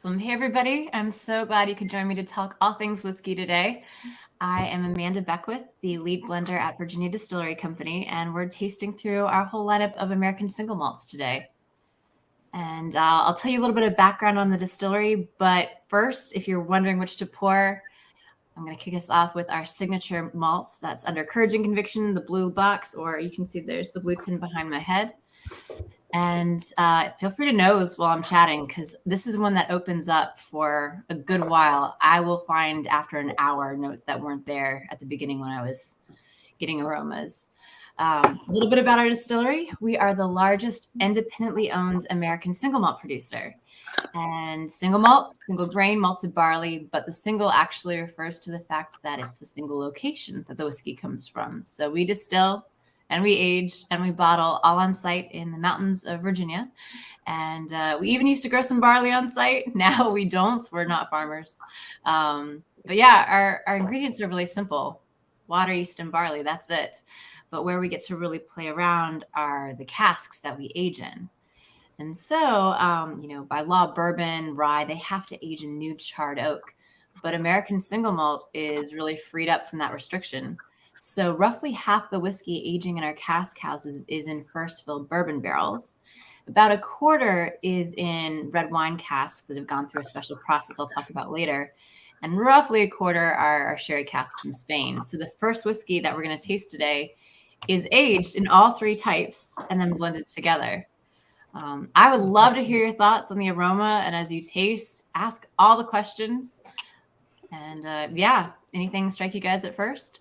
Awesome. Hey, everybody. I'm so glad you could join me to talk all things whiskey today. I am Amanda Beckwith, the lead blender at Virginia Distillery Company, and we're tasting through our whole lineup of American single malts today. And I'll tell you a little bit of background on the distillery, but first, if you're wondering which to pour, I'm going to kick us off with our signature malts. That's under Courage and Conviction, the blue box, or you can see there's the blue tin behind my head. And feel free to nose while I'm chatting, because this is one that opens up for a good while. I will find after an hour notes that weren't there at the beginning when I was getting aromas. A little bit about our distillery. We are the largest independently owned American single malt producer. And single malt, single grain, malted barley, but the single actually refers to the fact that it's a single location that the whiskey comes from. So we distill and we age and we bottle all on site in the mountains of Virginia. And we even used to grow some barley on site. Now we don't. We're not farmers. But yeah, our ingredients are really simple. Water, yeast, and barley. That's it. But where we get to really play around are the casks that we age in. And so, by law, bourbon, rye, they have to age in new charred oak. But American single malt is really freed up from that restriction. So roughly half the whiskey aging in our cask houses is in first fill bourbon barrels. About a quarter is in red wine casks that have gone through a special process I'll talk about later. And roughly a quarter are our sherry casks from Spain. So the first whiskey that we're going to taste today is aged in all three types and then blended together. I would love to hear your thoughts on the aroma. And as you taste, ask all the questions. And anything strike you guys at first?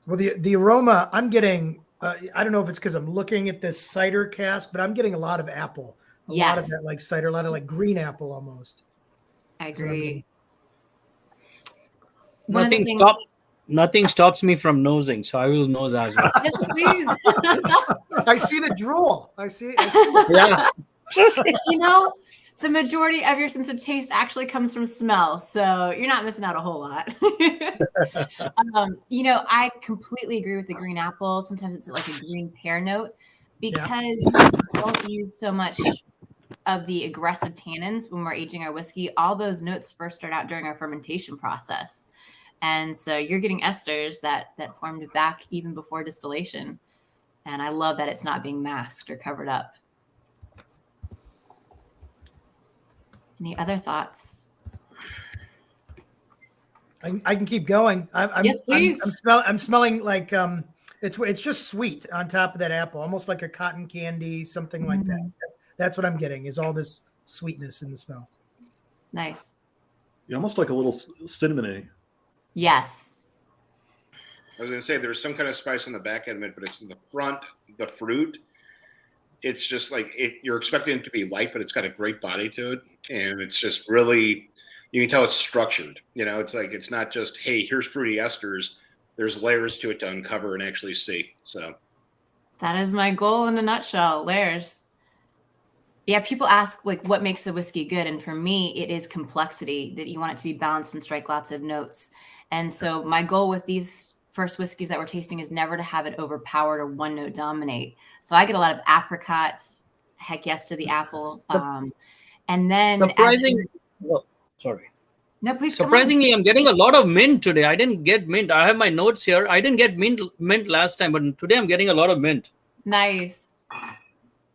Well, the aroma, I'm getting, I don't know if it's because I'm looking at this cider cask, but I'm getting a lot of apple. A lot of that like cider, a lot of like green apple almost. I agree. Nothing stops me from nosing, so I will nose as well. Yes, please. I see the drool. I see. Yeah. The majority of your sense of taste actually comes from smell, so you're not missing out a whole lot. I completely agree with the green apple. Sometimes it's like a green pear note because we don't use so much of the aggressive tannins when we're aging our whiskey. All those notes first start out during our fermentation process. And so you're getting esters that formed back even before distillation. And I love that it's not being masked or covered up. Any other thoughts? I can keep going. Yes, please. I'm smelling like it's just sweet on top of that apple, almost like a cotton candy, something like that. That's what I'm getting, is all this sweetness in the smell. Nice. Yeah, almost like a little cinnamony. Yes. I was going to say there's some kind of spice on the back end of it, but it's in the front, the fruit. It's just like you're expecting it to be light, but it's got a great body to it. And it's just really, you can tell it's structured. It's like, it's not just, hey, here's fruity esters. There's layers to it to uncover and actually see. So that is my goal in a nutshell, layers. Yeah, people ask like what makes a whiskey good. And for me, it is complexity, that you want it to be balanced and strike lots of notes. And so my goal with these first whiskeys that we're tasting is never to have it overpowered or one note dominate. So I get a lot of apricots, heck yes to the apple. And then No, please. Surprisingly, I'm getting a lot of mint today. I didn't get mint. I have my notes here. I didn't get mint last time, but today I'm getting a lot of mint. Nice.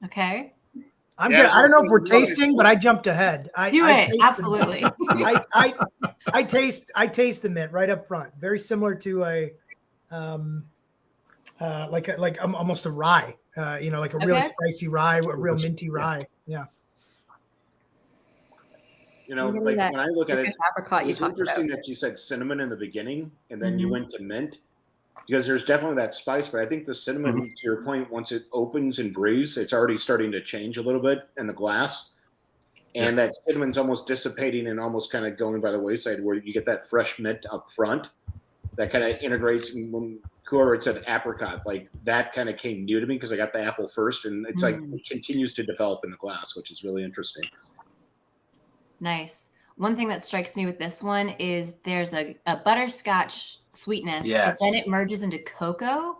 Okay. I don't know if we're tasting, but I jumped ahead. Absolutely. I taste the mint right up front. Very similar to a almost a rye. Like a really spicy rye, a real minty rye. Yeah. Like when I look at it, it's interesting that you said cinnamon in the beginning and then you went to mint, because there's definitely that spice, but I think the cinnamon, to your point, once it opens and brews, it's already starting to change a little bit in the glass. And that cinnamon's almost dissipating and almost kind of going by the wayside, where you get that fresh mint up front that kind of integrates. And when whoever said apricot, like that kind of came new to me because I got the apple first, and it's like it continues to develop in the glass, which is really interesting. Nice. One thing that strikes me with this one is there's a butterscotch sweetness, but then it merges into cocoa.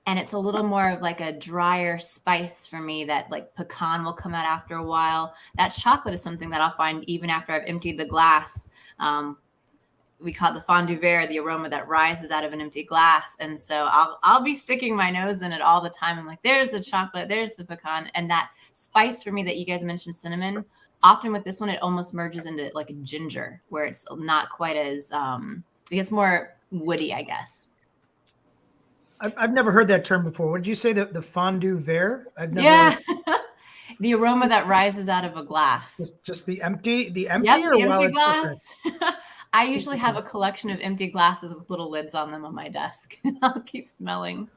and it's a little more of like a drier spice for me that like pecan will come out after a while. That chocolate is something that I'll find even after I've emptied the glass. We call it the fondue vert, the aroma that rises out of an empty glass. And so I'll be sticking my nose in it all the time. I'm like, there's the chocolate, there's the pecan. And that spice for me that you guys mentioned, cinnamon, often with this one, it almost merges into like a ginger where it's not quite as, it gets more woody, I guess. I've never heard that term before. What did you say? The fondue vert? I've never. Yeah. The aroma that rises out of a glass. Just the empty, yep, or the while empty glass. I usually have a collection of empty glasses with little lids on them on my desk. I'll keep smelling.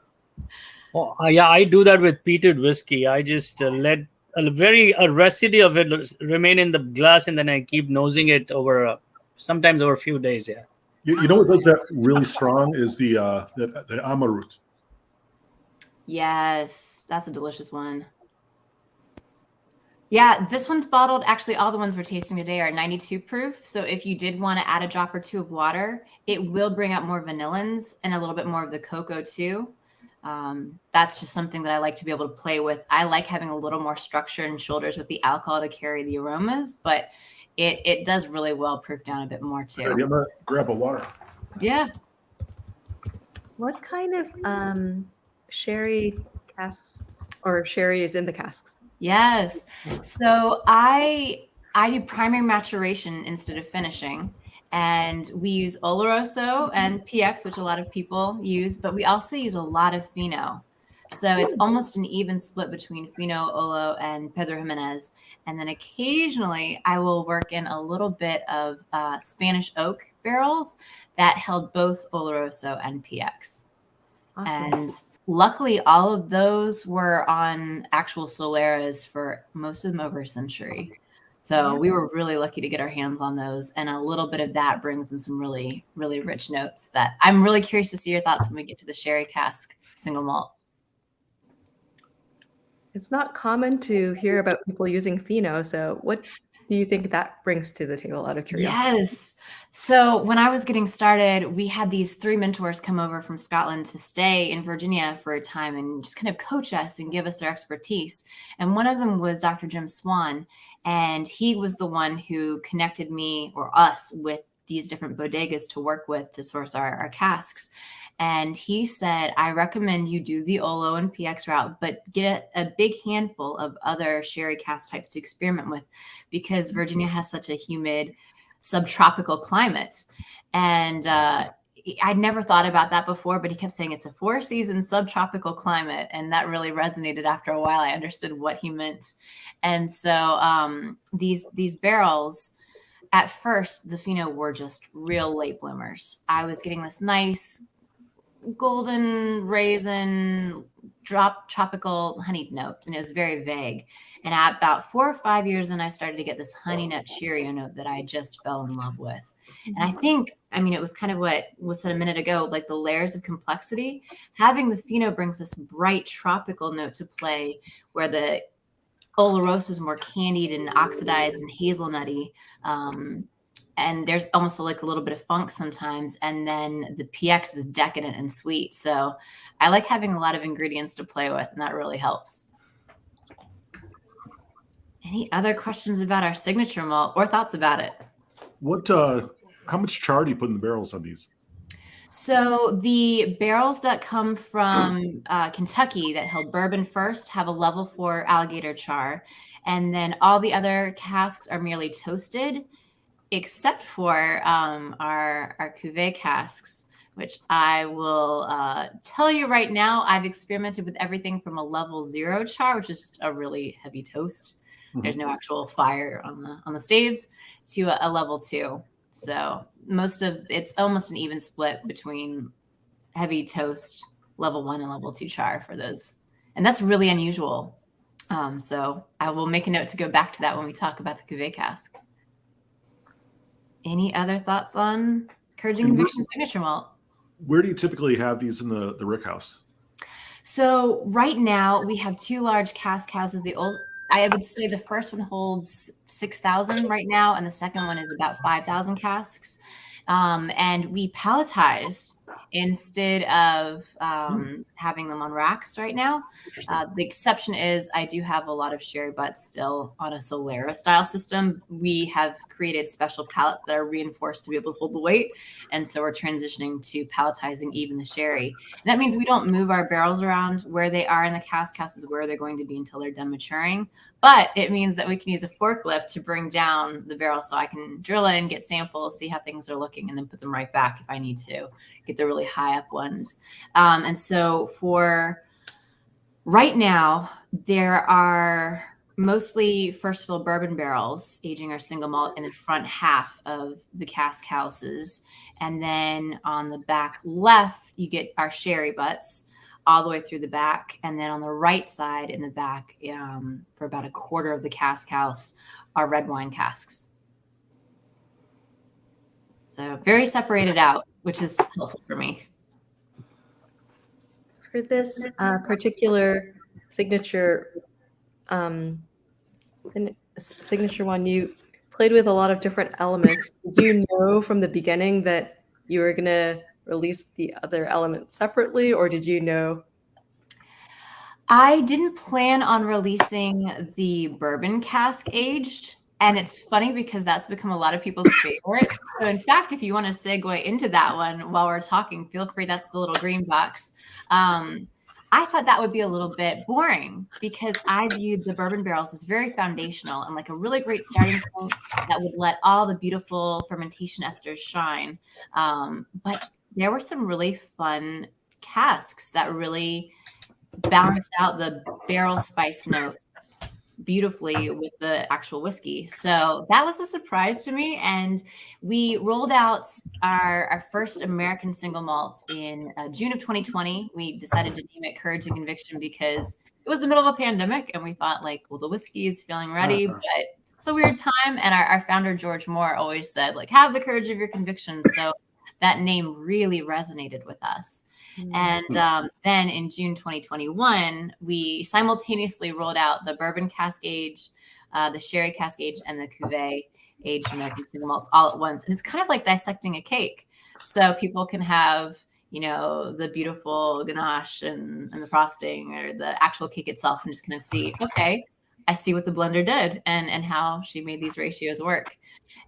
Oh, yeah, I do that with peated whiskey. I just let a residue of it remain in the glass, and then I keep nosing it over sometimes over a few days. Yeah. You know what does that really strong is the amaroot. Yes, that's a delicious one. Yeah, this one's bottled. Actually, all the ones we're tasting today are 92 proof. So if you did want to add a drop or two of water, it will bring out more vanillins and a little bit more of the cocoa too. That's just something that I like to be able to play with. I like having a little more structure and shoulders with the alcohol to carry the aromas, but it does really well proof down a bit more too. I'm gonna grab a water. Yeah. What kind of sherry casks or sherry is in the casks? Yes. So I do primary maturation instead of finishing. And we use Oloroso and PX, which a lot of people use, but we also use a lot of Fino. So it's almost an even split between Fino, Olo, and Pedro Jimenez. And then occasionally I will work in a little bit of Spanish oak barrels that held both Oloroso and PX. Awesome. And luckily, all of those were on actual Soleras for most of them over a century. So we were really lucky to get our hands on those. And a little bit of that brings in some really, really rich notes that I'm really curious to see your thoughts when we get to the sherry cask single malt. It's not common to hear about people using Fino. So what do you think that brings to the table out of curiosity? Yes. So when I was getting started, we had these 3 mentors come over from Scotland to stay in Virginia for a time and just kind of coach us and give us their expertise. And one of them was Dr. Jim Swan. And he was the one who connected me or us with these different bodegas to work with to source our casks. And he said, I recommend you do the Olo and PX route, but get a big handful of other sherry cask types to experiment with because Virginia has such a humid subtropical climate. And I'd never thought about that before, but he kept saying it's a 4-season subtropical climate. And that really resonated after a while. I understood what he meant. And so these barrels, at first, the Fino were just real late bloomers. I was getting this nice golden raisin tropical honeyed note, and it was very vague. And at about 4 or 5 years in, I started to get this honey nut Cheerio note that I just fell in love with. And I think, it was kind of what was said a minute ago, like the layers of complexity. Having the Fino brings this bright tropical note to play where the Oloroso is more candied and oxidized and hazelnutty. And there's almost like a little bit of funk sometimes. And then the PX is decadent and sweet. So I like having a lot of ingredients to play with, and that really helps. Any other questions about our signature malt or thoughts about it? How much char do you put in the barrels on these? So the barrels that come from Kentucky that held bourbon first have a level 4 alligator char. And then all the other casks are merely toasted, except for our cuvee casks, which I will tell you right now, I've experimented with everything from a level 0 char, which is a really heavy toast. Mm-hmm. There's no actual fire on the staves, to a level 2. So it's almost an even split between heavy toast, level 1 and level 2 char for those. And that's really unusual. So I will make a note to go back to that when we talk about the cuvee cask. Any other thoughts on Courage and Conviction signature malt? Where do you typically have these in the rick house? So right now we have 2 large cask houses. I would say the first one holds 6,000 right now, and the second one is about 5,000 casks. And we palletize instead of having them on racks right now. The exception is I do have a lot of sherry butts still on a Solera style system. We have created special pallets that are reinforced to be able to hold the weight. And so we're transitioning to palletizing even the sherry. And that means we don't move our barrels around. Where they are in the cask house is where they're going to be until they're done maturing. But it means that we can use a forklift to bring down the barrel so I can drill in, get samples, see how things are looking, and then put them right back if I need to, get the really high up ones. And so for right now, there are mostly first fill bourbon barrels aging our single malt in the front half of the cask houses. And then on the back left, you get our sherry butts all the way through the back. And then on the right side in the back, for about a quarter of the cask house, are red wine casks. So very separated out, which is helpful for me. For this particular signature one, you played with a lot of different elements. Did you know from the beginning that you were going to release the other elements separately, or did you know? I didn't plan on releasing the bourbon cask aged. And it's funny because that's become a lot of people's favorite. So in fact, if you want to segue into that one while we're talking, feel free. That's the little green box. I thought that would be a little bit boring because I viewed the bourbon barrels as very foundational and like a really great starting point that would let all the beautiful fermentation esters shine. But there were some really fun casks that really balanced out the barrel spice notes beautifully with the actual whiskey. So that was a surprise to me. And we rolled out our first American single malts in June of 2020. We decided to name it Courage and Conviction because it was the middle of a pandemic. And we thought like, well, the whiskey is feeling ready, but it's a weird time. And our founder, George Moore, always said like, have the courage of your convictions. So that name really resonated with us. And then in June 2021, we simultaneously rolled out the bourbon cask age, the sherry cask age, and the cuvee aged American single malts all at once. And it's kind of like dissecting a cake. So people can have, you know, the beautiful ganache and the frosting or the actual cake itself and just kind of see, okay, I see what the blender did and how she made these ratios work.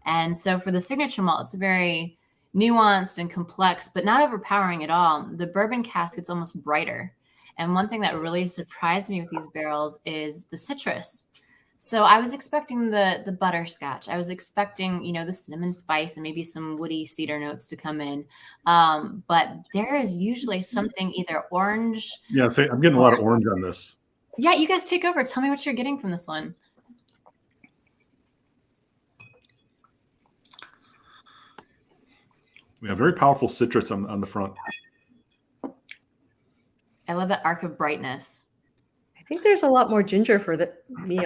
And so for the signature malt, it's very nuanced and complex, but not overpowering at all. The bourbon cask, it's almost brighter. And one thing that really surprised me with these barrels is the citrus. So I was expecting the butterscotch. I was expecting, you know, the cinnamon spice and maybe some woody cedar notes to come in. But there is usually something either orange. Yeah, I'm getting a lot of orange on this. Yeah, you guys take over. Tell me what you're getting from this one. Yeah, very powerful citrus on the front. I love that arc of brightness. I think there's a lot more ginger for me.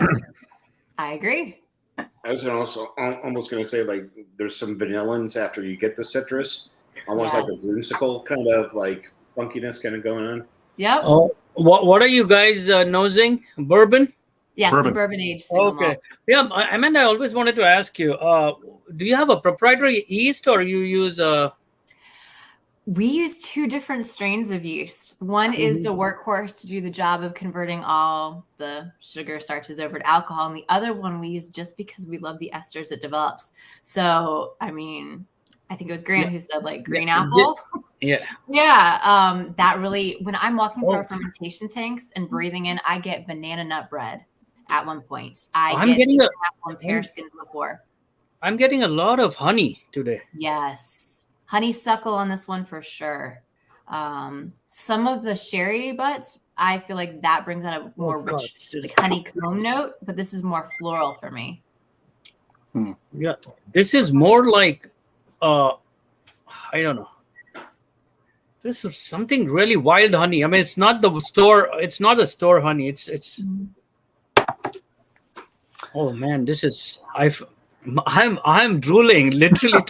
I agree. I was also almost going to say like there's some vanillins after you get the citrus, almost like a whimsical kind of like funkiness kind of going on. Yep. Oh, what are you guys nosing? Bourbon? Yes, bourbon. The bourbon aged single malt. Yeah, Amanda, I always wanted to ask you, do you have a proprietary yeast or you use We use two different strains of yeast. One is the workhorse to do the job of converting all the sugar starches over to alcohol. And the other one we use just because we love the esters it develops. So, I mean, I think it was Grant who said like green apple. Yeah. Yeah. That really, when I'm walking through our fermentation tanks and breathing in, I get banana nut bread at one point. I'm getting apple and pear skins before. I'm getting a lot of honey today. Yes. Honeysuckle on this one for sure. Some of the sherry butts, I feel like that brings out a more rich like honeycomb note, but this is more floral for me. Yeah, this is more like, I don't know. This is something really wild honey. I mean, it's not the store. It's not a store honey. It's. Oh man, this is. I'm drooling, literally.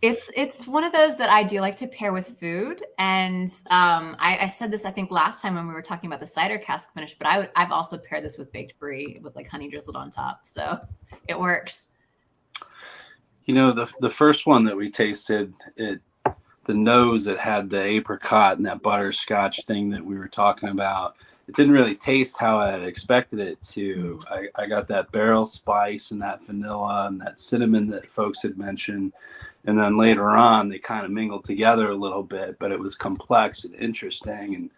It's one of those that I do like to pair with food. And I said this, I think, last time when we were talking about the cider cask finish, but I've also paired this with baked brie with like honey drizzled on top. So it works. You know, the first one that we tasted, the nose, it had the apricot and that butterscotch thing that we were talking about. It didn't really taste how I had expected it to. I got that barrel spice and that vanilla and that cinnamon that folks had mentioned. And then later on, they kind of mingled together a little bit, but it was complex and interesting, and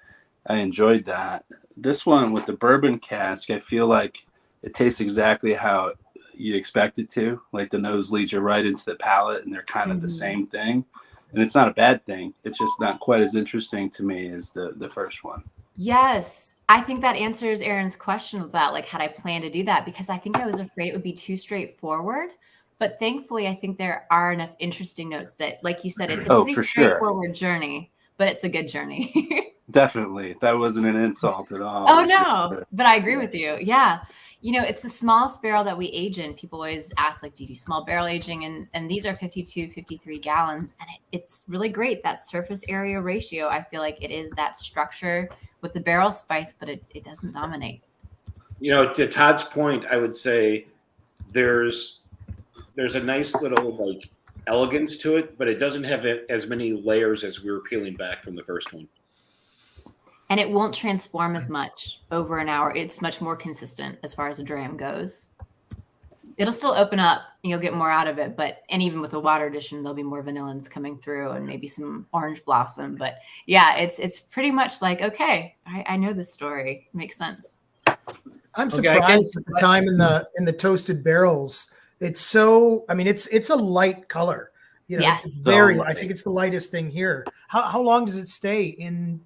I enjoyed that. This one with the bourbon cask, I feel like it tastes exactly how you expect it to. Like the nose leads you right into the palate, and they're kind of the same thing. And it's not a bad thing. It's just not quite as interesting to me as the first one. Yes. I think that answers Aaron's question about like, had I planned to do that? Because I think I was afraid it would be too straightforward. But thankfully, I think there are enough interesting notes that, like you said, it's a pretty straightforward journey, but it's a good journey. Definitely. That wasn't an insult at all. Oh, no. But I agree with you. Yeah. You know, it's the smallest barrel that we age in. People always ask, like, do you do small barrel aging? And these are 52, 53 gallons. And it's really great. That surface area ratio, I feel like it is that structure with the barrel spice, but it doesn't dominate. You know, to Todd's point, I would say there's a nice little like elegance to it, but it doesn't have as many layers as we were peeling back from the first one. And it won't transform as much over an hour. It's much more consistent as far as a dram goes. It'll still open up, you'll get more out of it, and even with the water addition, there'll be more vanillins coming through and maybe some orange blossom. But yeah, it's pretty much like, okay, I know this story. It makes sense. I'm surprised at the time in the toasted barrels. It's so, I mean, it's a light color. You know, yes. It's very, I think it's the lightest thing here. How long does it stay in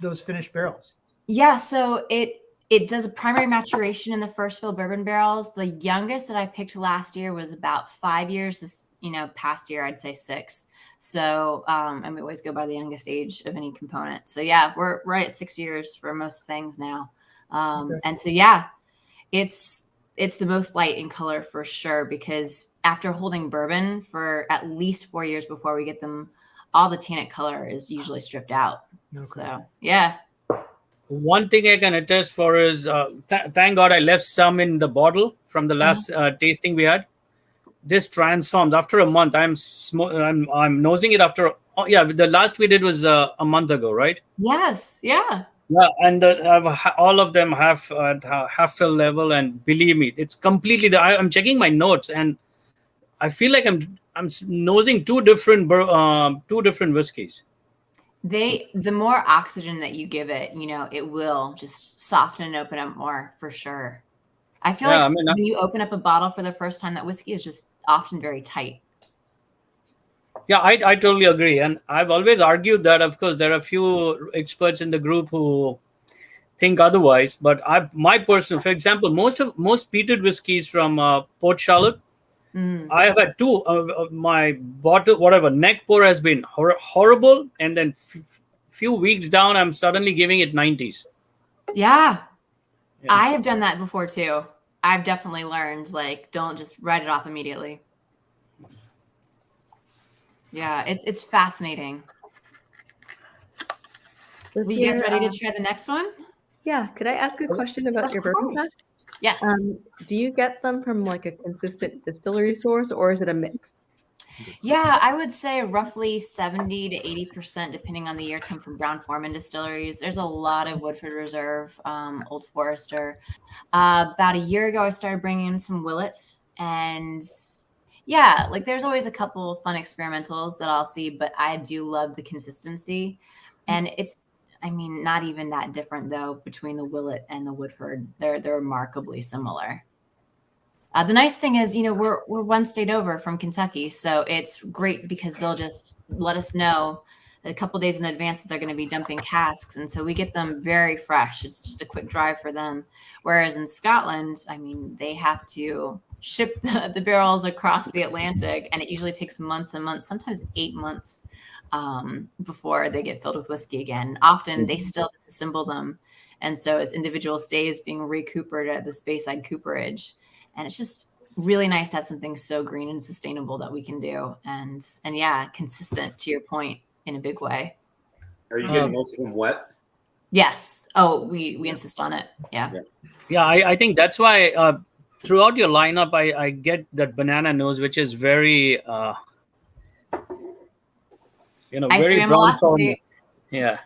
those finished barrels? Yeah, so it does a primary maturation in the first fill bourbon barrels. The youngest that I picked last year was about 5 years. This, past year I'd say 6. So, and we always go by the youngest age of any component. So yeah, we're right at 6 years for most things now. And so yeah, it's the most light in color for sure, because after holding bourbon for at least 4 years before we get them, all the tannic color is usually stripped out. Okay. So yeah. One thing I can attest for is, thank God I left some in the bottle from the last tasting we had. This transforms after a month. I'm nosing it after. Oh yeah, the last we did was a month ago, right? Yes. Yeah. Yeah, and all of them have half fill level, and believe me, it's completely. I'm checking my notes, and I feel like I'm nosing two different whiskeys. The more oxygen that you give it, it will just soften and open up more for sure. I feel like when you open up a bottle for the first time, that whiskey is just often very tight. Yeah, I totally agree. And I've always argued that, of course, there are a few experts in the group who think otherwise. But for example, most peated whiskeys from Port Charlotte, I have had 2. My bottle, neck pour has been horrible. And then few weeks down, I'm suddenly giving it 90s. Yeah. I have done that before too. I've definitely learned, like, don't just write it off immediately. Yeah, it's fascinating. Are you guys ready to try the next one? Yeah. Could I ask a question about your bourbon cask? Yes. Do you get them from like a consistent distillery source, or is it a mix? Yeah, I would say roughly 70 to 80%, depending on the year, come from Brown-Forman distilleries. There's a lot of Woodford Reserve, Old Forester. About a year ago, I started bringing in some Willett, and yeah, like there's always a couple of fun experimentals that I'll see, but I do love the consistency, and it's, not even that different though between the Willett and the Woodford. They're remarkably similar. The nice thing is, we're one state over from Kentucky, so it's great because they'll just let us know a couple days in advance that they're going to be dumping casks, and so we get them very fresh. It's just a quick drive for them. Whereas in Scotland, they have to ship the barrels across the Atlantic, and it usually takes months and months, sometimes 8 months, before they get filled with whiskey again. Often they still disassemble them, and so it's individual stays being recoopered at the Speyside cooperage. And it's just really nice to have something so green and sustainable that we can do. And yeah, consistent, to your point, in a big way. Are you getting most of them wet? Yes. Oh, we insist on it. Yeah. Yeah, I think that's why throughout your lineup, I get that banana nose, which is very, very brown foam. Yeah.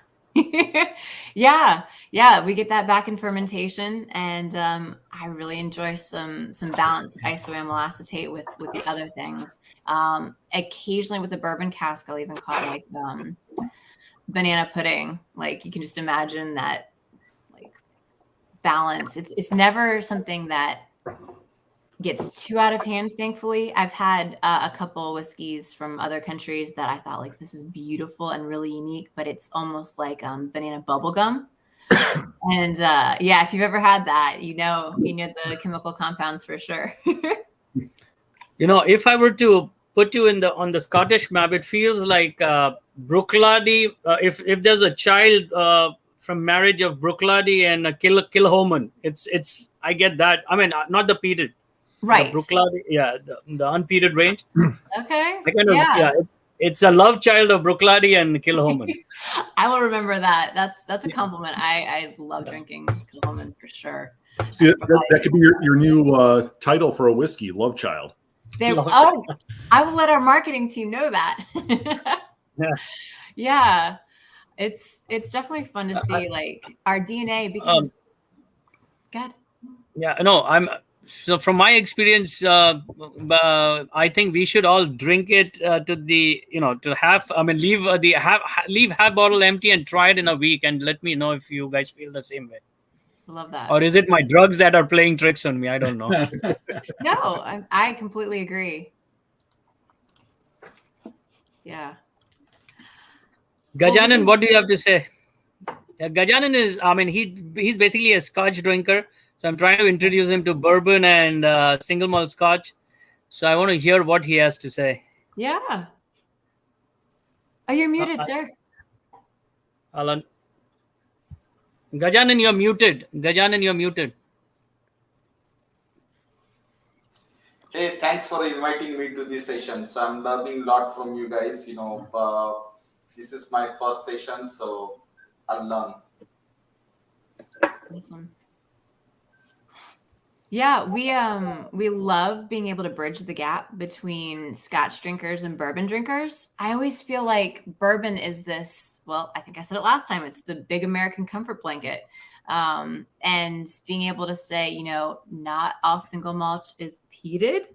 yeah, we get that back in fermentation, and I really enjoy some balanced isoamyl acetate with the other things. Occasionally with the bourbon cask, I'll even call it like banana pudding. Like you can just imagine that like balance. It's never something that gets too out of hand, thankfully. I've had a couple whiskeys from other countries that I thought like this is beautiful and really unique, but it's almost like banana bubble gum. And if you've ever had that, you know the chemical compounds for sure. If I were to put you on the Scottish map, it feels like Bruichladdich. If there's a child from marriage of Bruichladdich and Kilhoman, it's I get that. I mean, not the peated. Right. The unpeated range. Okay. It's a love child of Bruichladdich and Kilhoman. I will remember that. That's a compliment. I love drinking Kilhoman for sure. See, that could be your new title for a whiskey, Love Child. I will let our marketing team know that. Yeah. It's definitely fun to see like our DNA because God. Yeah, no, so from my experience, I think we should all drink it to have. I mean, leave half bottle empty and try it in a week, and let me know if you guys feel the same way. Love that. Or is it my drugs that are playing tricks on me? I don't know. No, I completely agree. Yeah. Gajanan, what do you have to say? Gajanan is, he's basically a Scotch drinker. So I'm trying to introduce him to bourbon and single malt Scotch. So I want to hear what he has to say. Yeah. Oh, you're muted, sir. Alan. Gajanan, you're muted. Hey, thanks for inviting me to this session. So I'm learning a lot from you guys. This is my first session, so I'll learn. Awesome. Yeah, we love being able to bridge the gap between Scotch drinkers and bourbon drinkers. I always feel like bourbon is this, well, I think I said it last time, it's the big American comfort blanket. And being able to say, not all single malt is peated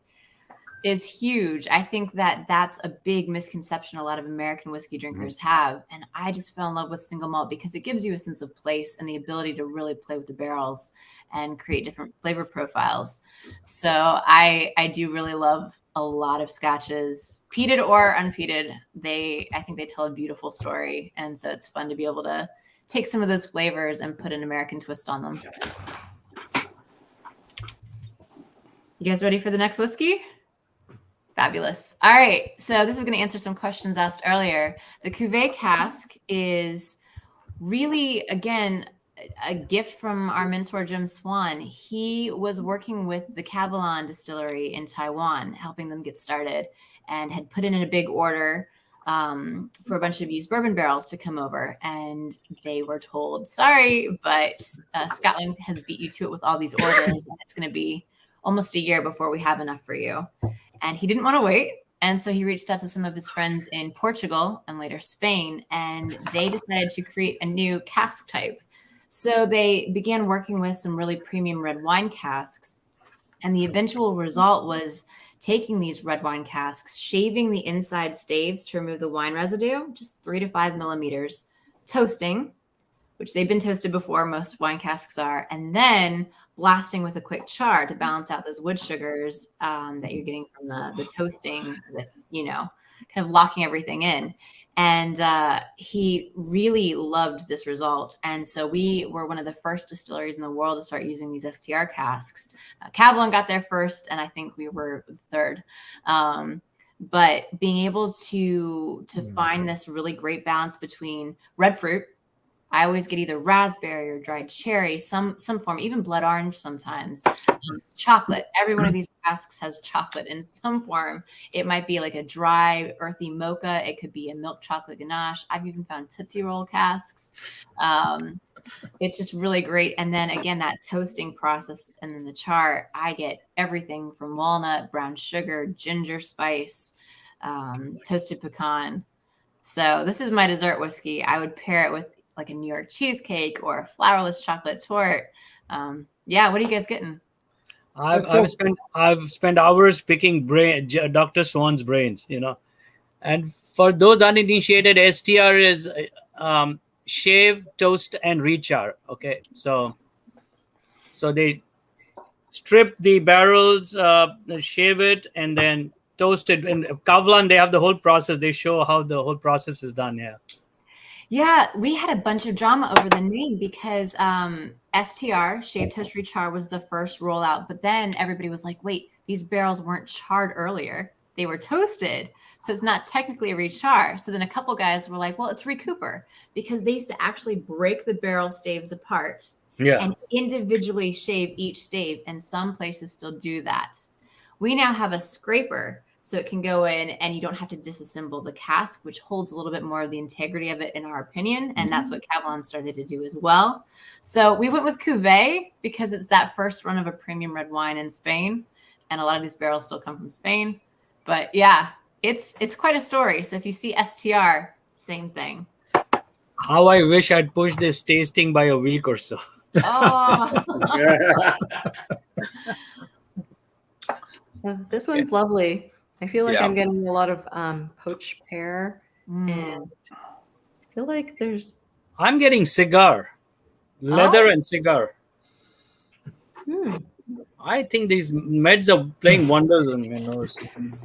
is huge. I think that that's a big misconception a lot of American whiskey drinkers have. And I just fell in love with single malt because it gives you a sense of place and the ability to really play with the barrels and create different flavor profiles. So I do really love a lot of Scotches, peated or unpeated. I think they tell a beautiful story. And so it's fun to be able to take some of those flavors and put an American twist on them. You guys ready for the next whiskey? Fabulous. All right. So this is going to answer some questions asked earlier. The Cuvée cask is really, again, a gift from our mentor, Jim Swan. He was working with the Mavens Distillery in Taiwan, helping them get started, and had put in a big order for a bunch of used bourbon barrels to come over. And they were told, sorry, but Scotland has beat you to it with all these orders, and it's going to be almost a year before we have enough for you. And he didn't want to wait. And so he reached out to some of his friends in Portugal and later Spain, and they decided to create a new cask type. So they began working with some really premium red wine casks. And the eventual result was taking these red wine casks, shaving the inside staves to remove the wine residue, just 3 to 5 millimeters, toasting, which they've been toasted before, most wine casks are, and then blasting with a quick char to balance out those wood sugars that you're getting from the toasting with, kind of locking everything in. And he really loved this result. And so we were one of the first distilleries in the world to start using these STR casks. Kavalan got there first, and I think we were third. But being able to find this really great balance between red fruit, I always get either raspberry or dried cherry, some form, even blood orange sometimes. Chocolate. Every one of these casks has chocolate in some form. It might be like a dry, earthy mocha. It could be a milk chocolate ganache. I've even found Tootsie Roll casks. It's just really great. And then again, that toasting process and then the char, I get everything from walnut, brown sugar, ginger spice, toasted pecan. So this is my dessert whiskey. I would pair it with like a New York cheesecake or a flourless chocolate torte. Yeah, what are you guys getting? I've spent hours picking Dr. Swan's brains, And for those uninitiated, STR is shave, toast, and rechar. Okay, so they strip the barrels, shave it, and then toast it. In Kavlan, they have the whole process. They show how the whole process is done. Yeah, we had a bunch of drama over the name because STR, Shave Toast Rechar, was the first rollout. But then everybody was like, wait, these barrels weren't charred earlier. They were toasted. So it's not technically a rechar. So then a couple guys were like, well, it's recooper, because they used to actually break the barrel staves apart and individually shave each stave. And some places still do that. We now have a scraper, so it can go in and you don't have to disassemble the cask, which holds a little bit more of the integrity of it, in our opinion. And that's what Kavlan started to do as well. So we went with Cuvée because it's that first run of a premium red wine in Spain. And a lot of these barrels still come from Spain. But yeah, it's quite a story. So if you see STR, same thing. How I wish I'd pushed this tasting by a week or so. Oh. This one's lovely. I feel like I'm getting a lot of poached pear, and I feel like I'm getting cigar, leather and cigar. I think these meds are playing wonders on my nose.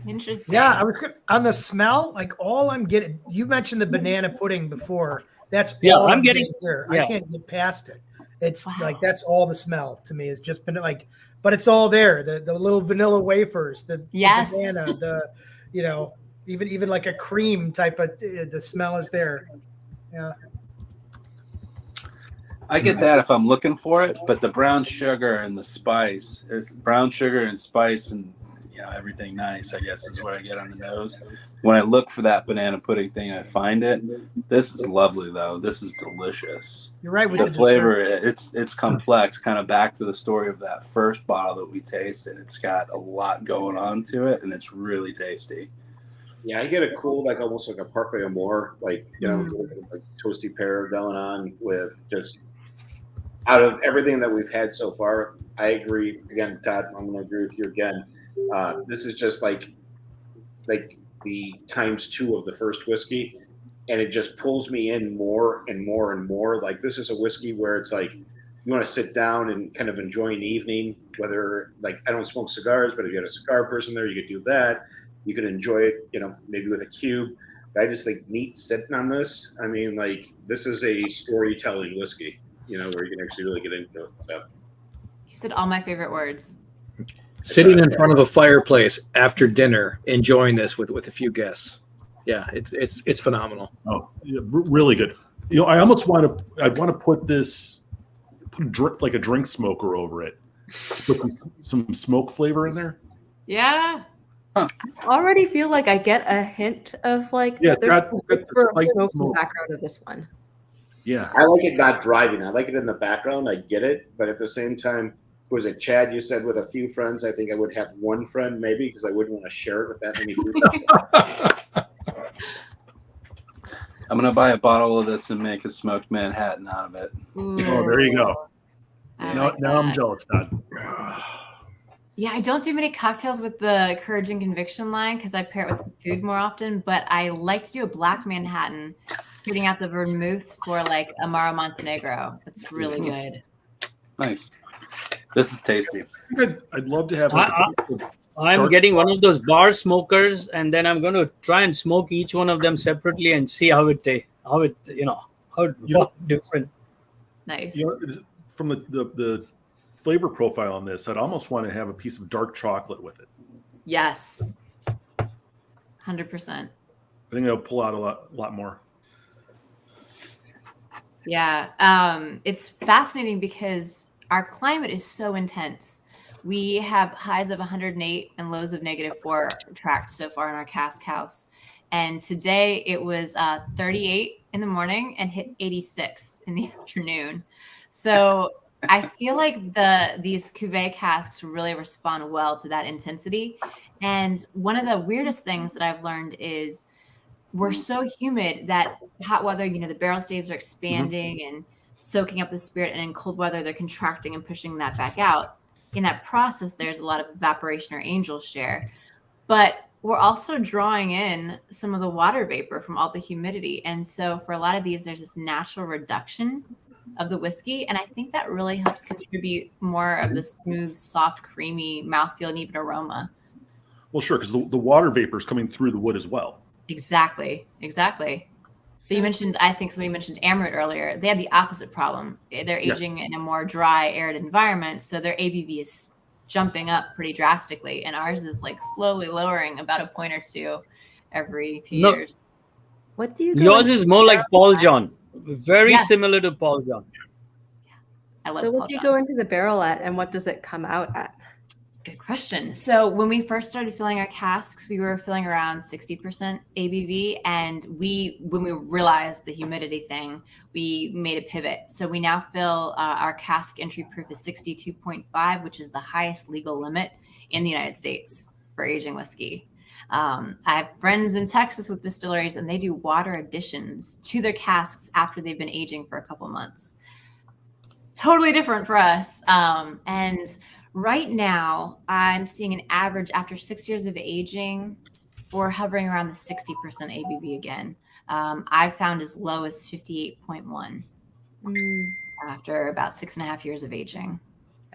Interesting. Yeah, I was good on the smell. Like all I'm getting, you mentioned the banana pudding before. That's all I'm getting here. I can't get past it. It's like that's all the smell to me. Is just been like. But it's all there. The little vanilla wafers, the banana, even like a cream type of the smell is there. Yeah. I get that if I'm looking for it, but the brown sugar and the spice is brown sugar and spice and everything nice, I guess, is what I get on the nose. When I look for that banana pudding thing, I find it. This is lovely, though. This is delicious. You're right with the flavor. It's complex. Kind of back to the story of that first bottle that we tasted. It's got a lot going on to it, and it's really tasty. Yeah, I get a cool, like almost like a Parfait Amour, like like toasty pear going on with just. Out of everything that we've had so far, I agree. Again, Todd, I'm going to agree with you again. This is just like the ×2 of the first whiskey, and it just pulls me in more and more and more. Like this is a whiskey where it's like you want to sit down and kind of enjoy an evening. Whether like I don't smoke cigars, but if you had a cigar person there, you could do that. You could enjoy it, maybe with a cube. But I just think neat sitting on this. I mean, like this is a storytelling whiskey, where you can actually really get into it. So. You said all my favorite words. Sitting in front of a fireplace after dinner, enjoying this with a few guests. Yeah, it's phenomenal. Oh, yeah, really good. I almost want to put this, like a drink smoker over it, put some smoke flavor in there. Yeah. I already feel like I get a hint of like there's a smoky background of this one. Yeah, I like it not driving. I like it in the background. I get it, but at the same time, was it Chad? You said with a few friends. I think I would have one friend maybe because I wouldn't want to share it with that many people. I'm gonna buy a bottle of this and make a smoked Manhattan out of it. Ooh. Oh, there you go. Now I'm jealous, Todd. Yeah, I don't do many cocktails with the Courage and Conviction line because I pair it with food more often, but I like to do a black Manhattan, putting out the vermouth for like Amaro Montenegro. It's really good. Nice. This is tasty. I'd love to have. I'm getting one of those bar smokers, and then I'm going to try and smoke each one of them separately and see how different. Nice. From the flavor profile on this, I'd almost want to have a piece of dark chocolate with it. Yes. 100%. I think I'll pull out a lot more. Yeah. It's fascinating because our climate is so intense. We have highs of 108 and lows of -4 tracked so far in our cask house. And today it was 38 in the morning and hit 86 in the afternoon. So I feel like these cuvee casks really respond well to that intensity. And one of the weirdest things that I've learned is we're so humid that hot weather, the barrel staves are expanding and soaking up the spirit, and in cold weather, they're contracting and pushing that back out. In that process, there's a lot of evaporation or angel share. But we're also drawing in some of the water vapor from all the humidity. And so for a lot of these, there's this natural reduction of the whiskey. And I think that really helps contribute more of the smooth, soft, creamy mouthfeel and even aroma. Well, sure, because the water vapor is coming through the wood as well. Exactly. So you mentioned, I think somebody mentioned Amrit earlier. They had the opposite problem. They're aging in a more dry, arid environment. So their ABV is jumping up pretty drastically. And ours is like slowly lowering about a point or two every few years. What do you Yours is more like Paul John. Very similar to Paul John. I love So what Paul do you John. go into the barrel at, and what does it come out at? Good question. So when we first started filling our casks, we were filling around 60% ABV. And when we realized the humidity thing, we made a pivot. So we now fill our cask entry proof is 62.5, which is the highest legal limit in the United States for aging whiskey. I have friends in Texas with distilleries, and they do water additions to their casks after they've been aging for a couple months. Totally different for us. And right now, I'm seeing an average after 6 years of aging, we're hovering around the 60% ABV again. I've found as low as 58.1 after about 6.5 years of aging.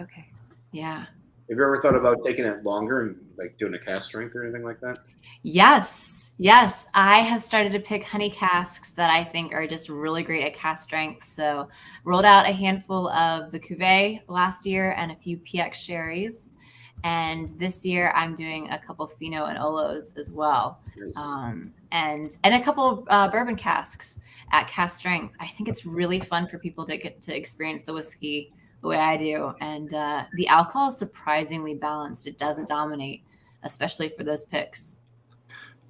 Okay. Yeah. Have you ever thought about taking it longer and like doing a cask strength or anything like that? Yes. I have started to pick honey casks that I think are just really great at cask strength. So rolled out a handful of the cuvee last year and a few PX sherries. And this year I'm doing a couple Fino and Olos as well. Nice. And a couple of bourbon casks at cask strength. I think it's really fun for people to get to experience the whiskey the way I do. And the alcohol is surprisingly balanced. It doesn't dominate, especially for those picks.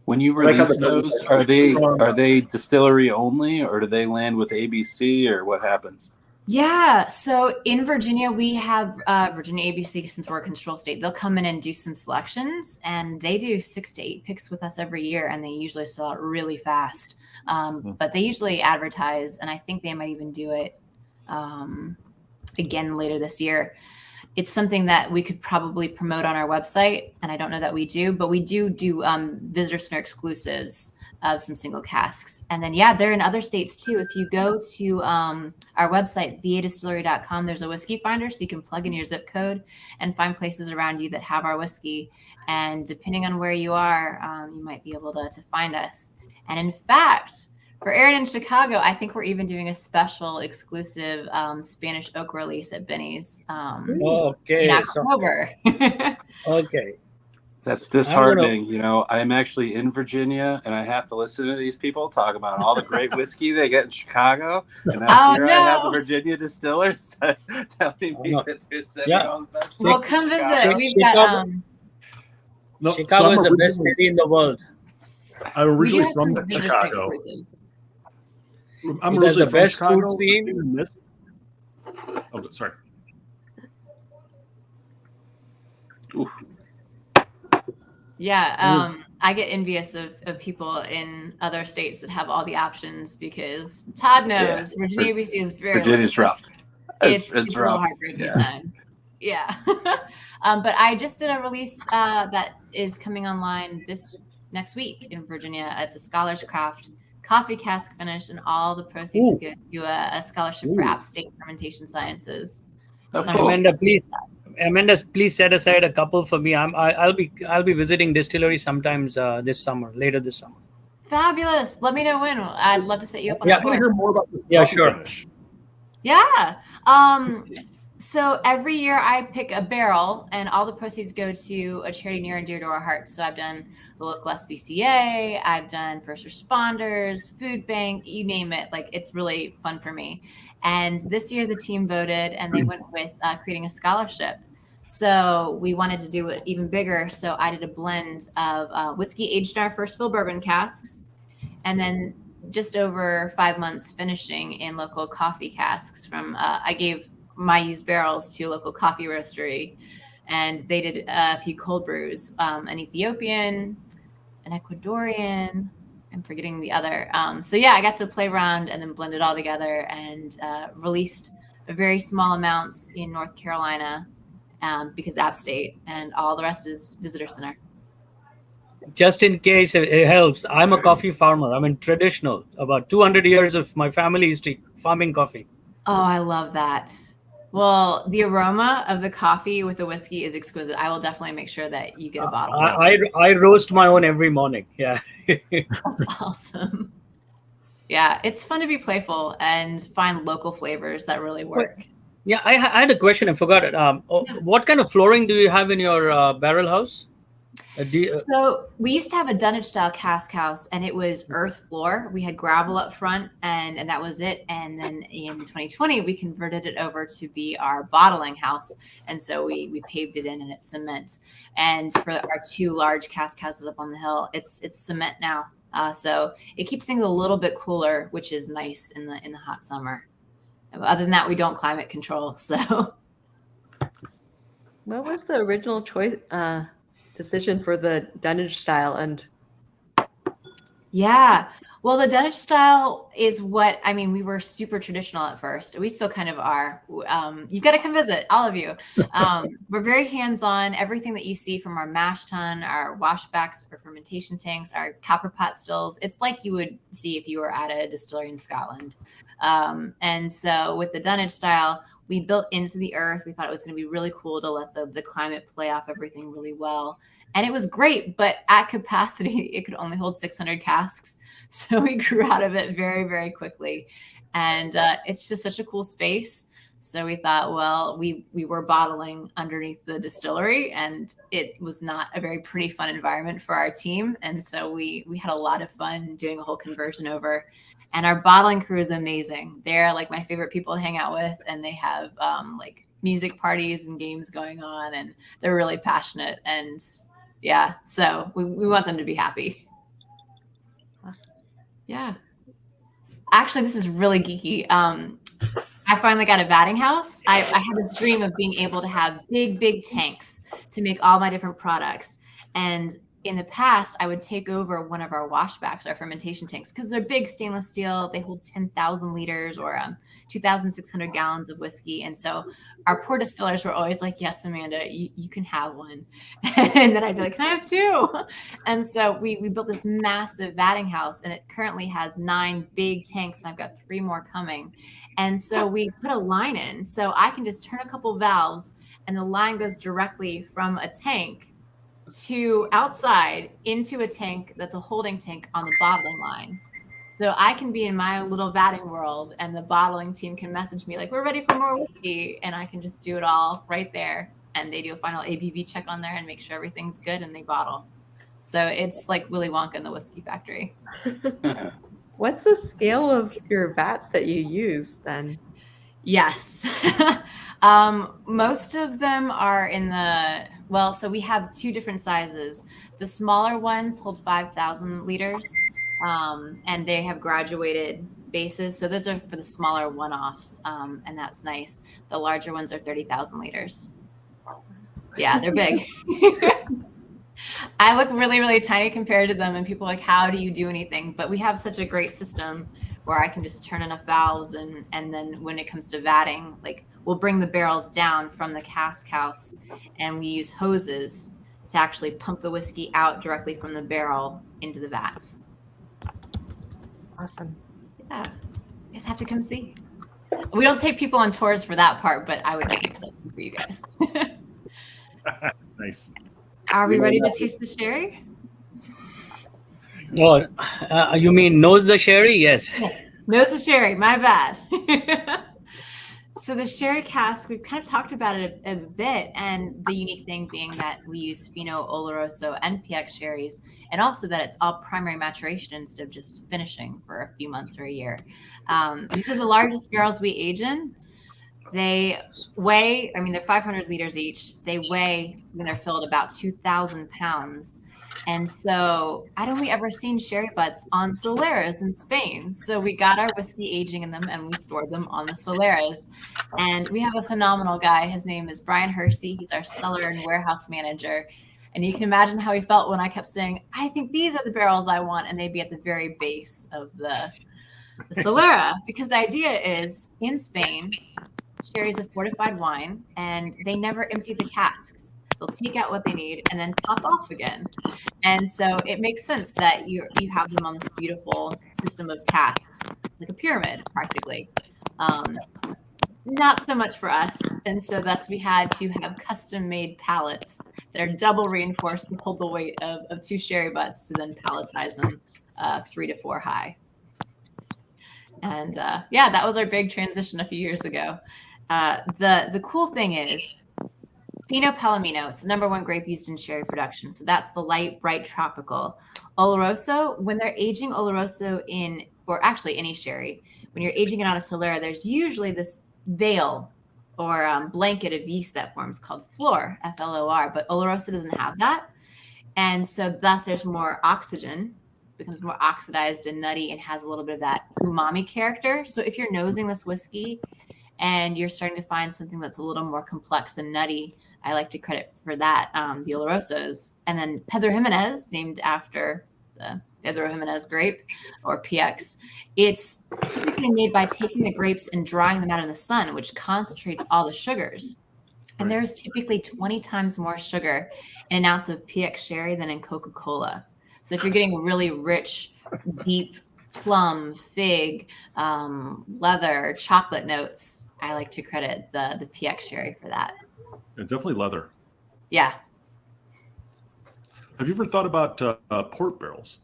When you release those, are they distillery only, or do they land with ABC, or what happens? Yeah. So in Virginia, we have Virginia ABC, since we're a control state. They'll come in and do some selections, and they do 6 to 8 picks with us every year, and they usually sell out really fast. But they usually advertise, and I think they might even do it again later this year. It's something that we could probably promote on our website, and I don't know that we do, but we do visitor center exclusives of some single casks. And then, they're in other states too. If you go to our website, vadistillery.com, there's a whiskey finder, so you can plug in your zip code and find places around you that have our whiskey. And depending on where you are, you might be able to find us. And in fact, for Aaron in Chicago, I think we're even doing a special exclusive Spanish oak release at Benny's in October. Okay. That's disheartening. I'm actually in Virginia, and I have to listen to these people talk about all the great whiskey they get in Chicago. And I have the Virginia distillers telling me that they're sending all the best. Well, come visit. We've got Chicago is the best city in the world. I'm originally from Chicago. I'm originally from Chicago. Oh, sorry. Oof. I get envious of people in other states that have all the options, because Todd knows Virginia ABC is Virginia's rough. It's rough. A little heartbreaking at times. Yeah. But I just did a release that is coming online this next week in Virginia. It's a Scholar's Craft coffee cask finish, and all the proceeds go to a scholarship for App State Fermentation Sciences. Amanda, please set aside a couple for me. I'll be visiting distillery sometimes later this summer. Fabulous. Let me know when. I'd love to set you up on I want to hear more about this. Yeah, sure. Finish. Yeah. So every year I pick a barrel, and all the proceeds go to a charity near and dear to our hearts. So I've done the local SPCA. I've done first responders, food bank, you name it. Like, it's really fun for me. And this year the team voted and they went with creating a scholarship. So we wanted to do it even bigger. So I did a blend of whiskey aged in our first fill bourbon casks, and then just over 5 months finishing in local coffee casks from, I gave my used barrels to a local coffee roastery, and they did a few cold brews, an Ethiopian, an Ecuadorian, I'm forgetting the other. So yeah, I got to play around and then blend it all together and released a very small amounts in North Carolina because App State, and all the rest is visitor center. Just in case it helps, I'm a coffee farmer. I'm in traditional, about 200 years of my family history farming coffee. Oh, I love that. Well, the aroma of the coffee with the whiskey is exquisite. I will definitely make sure that you get a bottle. I roast my own every morning. Yeah. That's awesome. Yeah, it's fun to be playful and find local flavors that really work. Yeah, I had a question. I forgot it. What kind of flooring do you have in your barrel house? So we used to have a Dunnage style cask house, and it was earth floor. We had gravel up front, and that was it. And then in 2020, we converted it over to be our bottling house. And so we paved it in, and it's cement. And for our 2 large cask houses up on the hill, it's cement now. So it keeps things a little bit cooler, which is nice in the hot summer. Other than that, we don't climate control. So what was the original choice? Decision for the Dunnage style? And yeah, well, the Dunnage style is what, I mean, we were super traditional at first. We still kind of are. You've got to come visit, all of you. We're very hands-on. Everything that you see from our mash tun, our washbacks for fermentation tanks, our copper pot stills, it's like you would see if you were at a distillery in Scotland. And so with the Dunnage style, we built into the earth. We thought it was going to be really cool to let the climate play off everything really well. And it was great, but at capacity, it could only hold 600 casks. So we grew out of it very, very quickly. And it's just such a cool space. So we thought, well, we were bottling underneath the distillery, and it was not a very pretty, fun environment for our team. And so we had a lot of fun doing a whole conversion over. And our bottling crew is amazing. They're like my favorite people to hang out with, and they have like music parties and games going on, and they're really passionate. And yeah, so we want them to be happy. Awesome. Yeah. Actually, this is really geeky. I finally got a vatting house. I had this dream of being able to have big tanks to make all my different products. And in the past, I would take over one of our washbacks, our fermentation tanks, because they're big stainless steel. They hold 10,000 liters or 2,600 gallons of whiskey. And so our poor distillers were always like, yes, Amanda, you can have one. And then I'd be like, can I have 2? And so we built this massive vatting house, and it currently has 9 big tanks, and I've got 3 more coming. And so we put a line in, so I can just turn a couple valves, and the line goes directly from a tank to outside into a tank that's a holding tank on the bottling line. So I can be in my little vatting world, and the bottling team can message me like, we're ready for more whiskey, and I can just do it all right there. And they do a final ABV check on there and make sure everything's good, and they bottle. So it's like Willy Wonka in the whiskey factory. What's the scale of your vats that you use then? Yes. Most of them are in the, well, so we have 2 different sizes. The smaller ones hold 5,000 liters, and they have graduated bases. So those are for the smaller one-offs, and that's nice. The larger ones are 30,000 liters. Yeah, they're big. I look really, really tiny compared to them, and people are like, how do you do anything? But we have such a great system where I can just turn enough valves, and then when it comes to vatting, like we'll bring the barrels down from the cask house, and we use hoses to actually pump the whiskey out directly from the barrel into the vats. Awesome. Yeah, you guys have to come see. We don't take people on tours for that part, but I would take exception for you guys. Nice. Are we ready to taste the sherry? Oh, you mean nose the sherry? Yes. Nose the sherry. My bad. So the sherry cask, we've kind of talked about it a bit, and the unique thing being that we use Fino, Oloroso, and PX sherries, and also that it's all primary maturation instead of just finishing for a few months or a year. These are the largest barrels we age in. They weigh, I mean, they're 500 liters each. They weigh, when they're filled, about 2,000 pounds. And so, hadn't we ever seen sherry butts on soleras in Spain? So we got our whiskey aging in them and we stored them on the soleras. And we have a phenomenal guy. His name is Brian Hersey. He's our cellar and warehouse manager. And you can imagine how he felt when I kept saying, I think these are the barrels I want. And they'd be at the very base of the solera. Because the idea is, in Spain, sherry is a fortified wine, and they never empty the casks. They'll take out what they need and then top off again. And so it makes sense that you have them on this beautiful system of casks. It's like a pyramid, practically. Not so much for us. And so thus we had to have custom-made pallets that are double reinforced to hold the weight of 2 sherry butts to then palletize them 3 to 4 high. And yeah, that was our big transition a few years ago. The cool thing is, Fino Palomino, it's the #1 grape used in sherry production. So that's the light, bright tropical. Oloroso, when they're aging Oloroso in, or actually any sherry, when you're aging it on a solera, there's usually this veil or blanket of yeast that forms called flor, F-L-O-R, but Oloroso doesn't have that. And so thus there's more oxygen, becomes more oxidized and nutty, and has a little bit of that umami character. So if you're nosing this whiskey and you're starting to find something that's a little more complex and nutty, I like to credit for that the Olorosos. And then Pedro Jimenez, named after the Pedro Jimenez grape, or PX. It's typically made by taking the grapes and drying them out in the sun, which concentrates all the sugars. And there's typically 20 times more sugar in an ounce of PX sherry than in Coca-Cola. So if you're getting really rich, deep plum, fig, leather, chocolate notes, I like to credit the PX sherry for that. And definitely leather. Yeah. Have you ever thought about port barrels?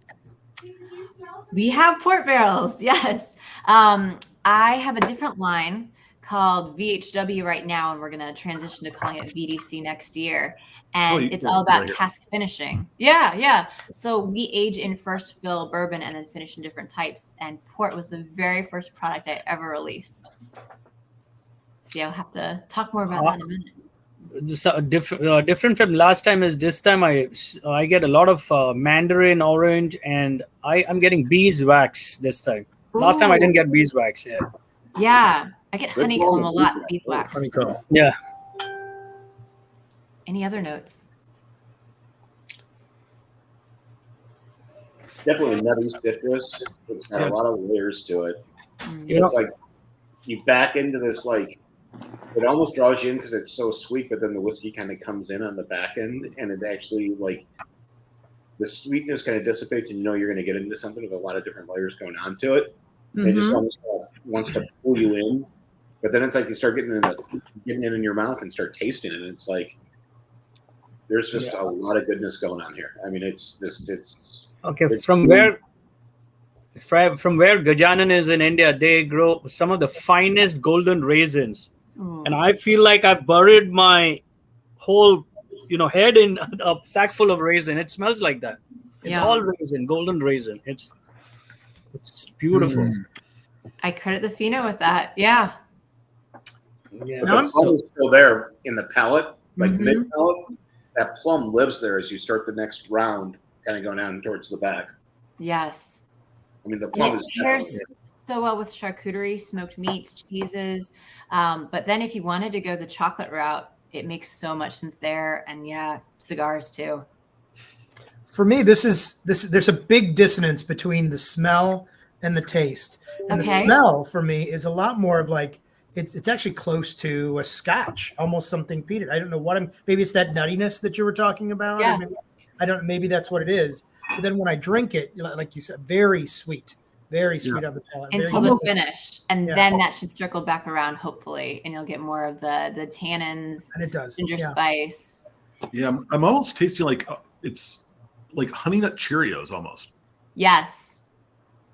We have port barrels, yes. I have a different line called VHW right now, and we're going to transition to calling it VDC next year. And it's all about cask finishing. Yeah. So we age in first fill bourbon and then finish in different types. And port was the very first product I ever released. See, I'll have to talk more about that in a minute. So different from last time is this time I get a lot of mandarin orange, and I'm getting beeswax this time. Ooh. Last time I didn't get beeswax. Yeah, I get honeycomb a lot. Beeswax. Honeycomb. Yeah. Any other notes? Definitely nutty citrus. It's got a lot of layers to it. Yeah. It's like you back into this, like, it almost draws you in because it's so sweet, but then the whiskey kind of comes in on the back end, and it actually, like, the sweetness kind of dissipates, and you know you're going to get into something with a lot of different layers going on to it. It just almost wants to pull you in, but then it's like you start getting it in your mouth and start tasting it, and it's like there's just a lot of goodness going on here. I mean, it's okay. From where Gajanan is in India, they grow some of the finest golden raisins. And I feel like I've buried my whole, head in a sack full of raisin. It smells like that. It's all raisin, golden raisin. It's beautiful. I credit the Fino with that. Yeah. Yeah. But the plum is still there in the palate, like mid palate. That plum lives there as you start the next round, kind of going down towards the back. Yes. I mean, the plum is pairs so well with charcuterie, smoked meats, cheeses. But then if you wanted to go the chocolate route, it makes so much sense there. And cigars too. For me, there's a big dissonance between the smell and the taste. And the smell for me is a lot more of like, it's actually close to a Scotch, almost something peated. I don't know maybe it's that nuttiness that you were talking about. Yeah. Maybe that's what it is. But then when I drink it, like you said, very sweet on the palate. Until the finish. And then that should circle back around, hopefully, and you'll get more of the tannins. And it does. Ginger spice. Yeah, I'm almost tasting like it's like honey nut Cheerios almost. Yes.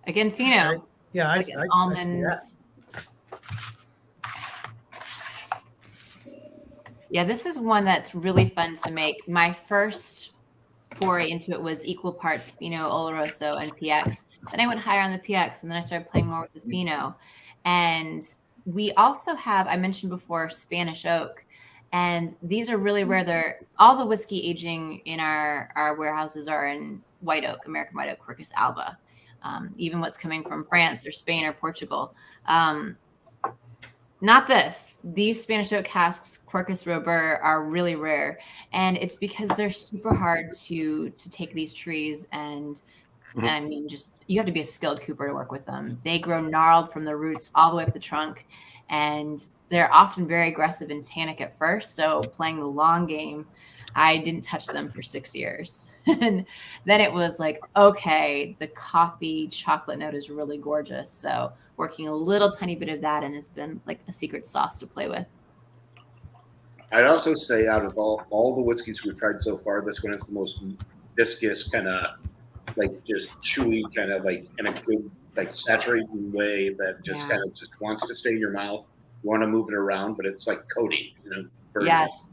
Again, Fino. Yeah, like almonds. I see that. Yeah, this is one that's really fun to make. My first foray into it was equal parts Fino, Oloroso, and PX. Then I went higher on the PX, and then I started playing more with the Fino. And we also have, I mentioned before, Spanish oak. And these are really rare. They're all the whiskey aging in our warehouses are in white oak, American white oak, Quercus alba. Even what's coming from France or Spain or Portugal. Not this. These Spanish oak casks, Quercus robur, are really rare, and it's because they're super hard to take these trees and I mean, just you have to be a skilled cooper to work with them. They grow gnarled from the roots all the way up the trunk, and they're often very aggressive and tannic at first. So playing the long game, I didn't touch them for 6 years. And then it was like, okay, the coffee chocolate note is really gorgeous. So working a little tiny bit of that and has been like a secret sauce to play with. I'd also say out of all the whiskeys we've tried so far, this one is the most viscous, kind of like just chewy, kind of like in a good, like saturating way that just kind of just wants to stay in your mouth. You want to move it around, but it's like coating, Yes.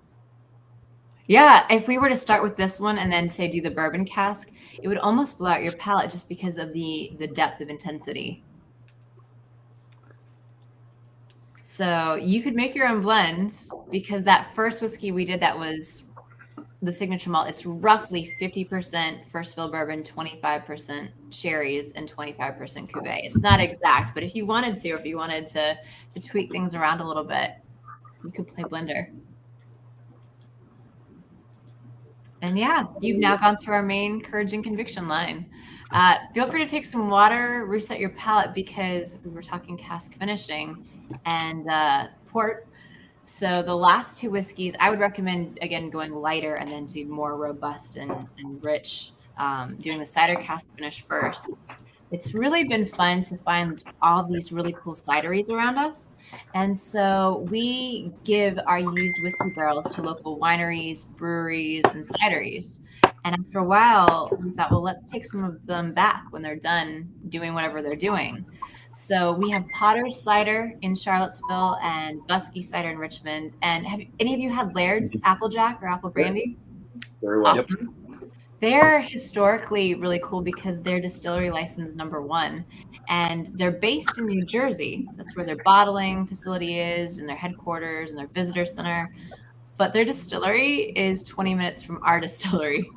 Yeah, if we were to start with this one and then say do the bourbon cask, it would almost blow out your palate just because of the depth of intensity. So you could make your own blends because that first whiskey we did that was the signature malt. It's roughly 50% first fill bourbon, 25% sherries, and 25% cuvee. It's not exact, but if you wanted to, or if you wanted to tweak things around a little bit, you could play blender. And yeah, you've now gone through our main Courage and Conviction line. Feel free to take some water, reset your palate because we were talking cask finishing and port. So the last two whiskeys, I would recommend, again, going lighter and then do more robust and rich, doing the cider cask finish first. It's really been fun to find all these really cool cideries around us. And so we give our used whiskey barrels to local wineries, breweries, and cideries. And after a while, we thought, well, let's take some of them back when they're done doing whatever they're doing. So we have Potter's Cider in Charlottesville and Buskey Cider in Richmond. And have any of you had Laird's Applejack or Apple Brandy? Very well. Awesome. Yep. They're historically really cool because they're distillery license #1 and they're based in New Jersey. That's where their bottling facility is and their headquarters and their visitor center. But their distillery is 20 minutes from our distillery.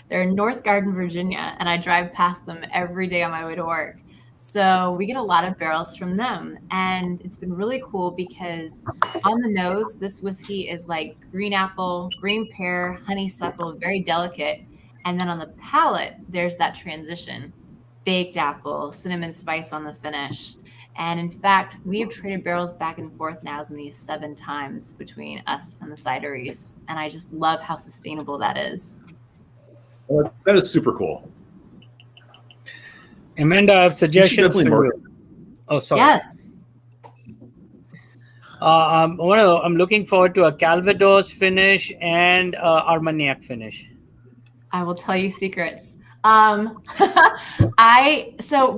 They're in North Garden, Virginia, and I drive past them every day on my way to work. So we get a lot of barrels from them. And it's been really cool because on the nose, this whiskey is like green apple, green pear, honeysuckle, very delicate. And then on the palate, there's that transition, baked apple, cinnamon spice on the finish. And in fact, we have traded barrels back and forth now as many as 7 times between us and the cideries. And I just love how sustainable that is. Well, that is super cool. Amanda, I have suggestions for you. Oh, sorry. Yes. I'm looking forward to a Calvados finish and Armagnac finish. I will tell you secrets. So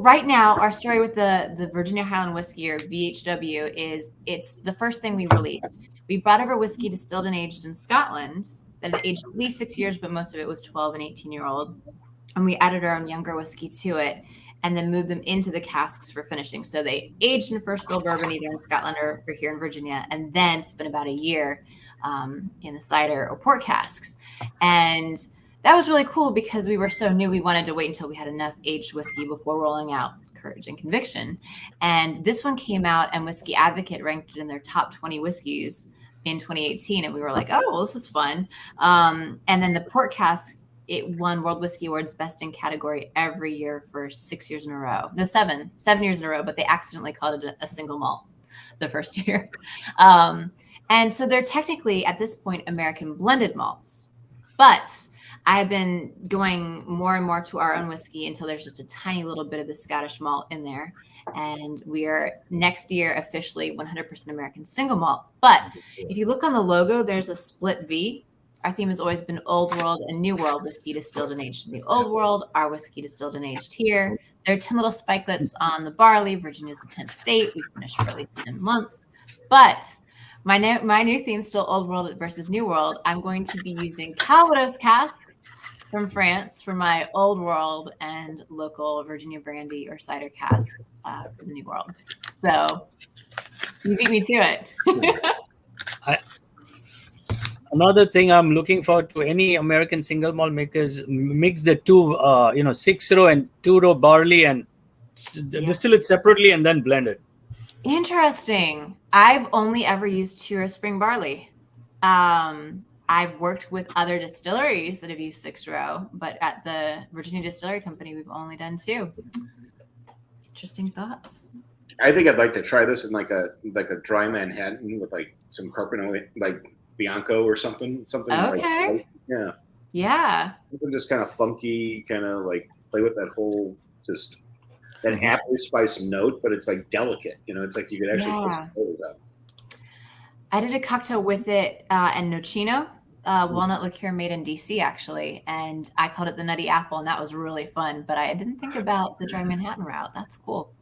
right now our story with the Virginia Highland whiskey or VHW is it's the first thing we released. We brought over whiskey distilled and aged in Scotland that had aged at least 6 years, but most of it was 12 and 18-year-old. And we added our own younger whiskey to it and then moved them into the casks for finishing. So they aged in first fill bourbon either in Scotland or here in Virginia, and then spent about a year in the cider or port casks. And that was really cool because we were so new. We wanted to wait until we had enough aged whiskey before rolling out Courage and Conviction. And this one came out and Whiskey Advocate ranked it in their top 20 whiskeys in 2018. And we were like, oh, well, this is fun. And then the port cask, it won World Whiskey Awards Best in Category every year for 6 years in a row. No, 7 years in a row, but they accidentally called it a single malt the first year. And so they're technically, at this point, American blended malts. But I've been going more and more to our own whiskey until there's just a tiny little bit of the Scottish malt in there. And we are next year officially 100% American single malt. But if you look on the logo, there's a split V. Our theme has always been Old World and New World whiskey distilled and aged in the Old World, our whiskey distilled and aged here. There are 10 little spikelets on the barley. Virginia's the 10th state. We finished for at least 10 months. But My new theme, still Old World versus New World. I'm going to be using Calvados casks from France for my Old World and local Virginia brandy or cider casks for the New World. So you beat me to it. Another thing I'm looking for to any American single malt makers, mix the two, 6-row and 2-row barley and distill it separately and then blend it. Interesting. I've only ever used 2-row spring barley. I've worked with other distilleries that have used 6-row, but at the Virginia Distillery Company, we've only done 2. Interesting thoughts. I think I'd like to try this in like a dry Manhattan with like some Carpino, like Bianco or something. Okay. Like, yeah. Yeah. Something just kind of funky, kind of like play with that whole just that apple spice note, but it's like delicate. It's like you could actually put some flavors out. I did a cocktail with it and Nocino, walnut liqueur made in DC actually, and I called it the Nutty Apple, and that was really fun. But I didn't think about the dry Manhattan route. That's cool.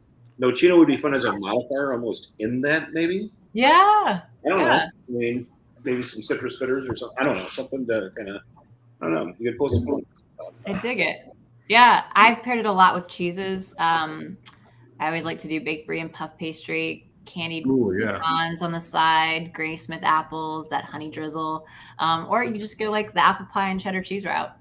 Nocino would be fun as a modifier, almost in that maybe. Yeah. I don't know. I mean, maybe some citrus bitters or something. I don't know. Something to kind of. I don't know. You could pull some. I dig it. Yeah, I've paired it a lot with cheeses. I always like to do baked brie and puff pastry, candied pecans on the side, Granny Smith apples, that honey drizzle, or you just go like the apple pie and cheddar cheese route.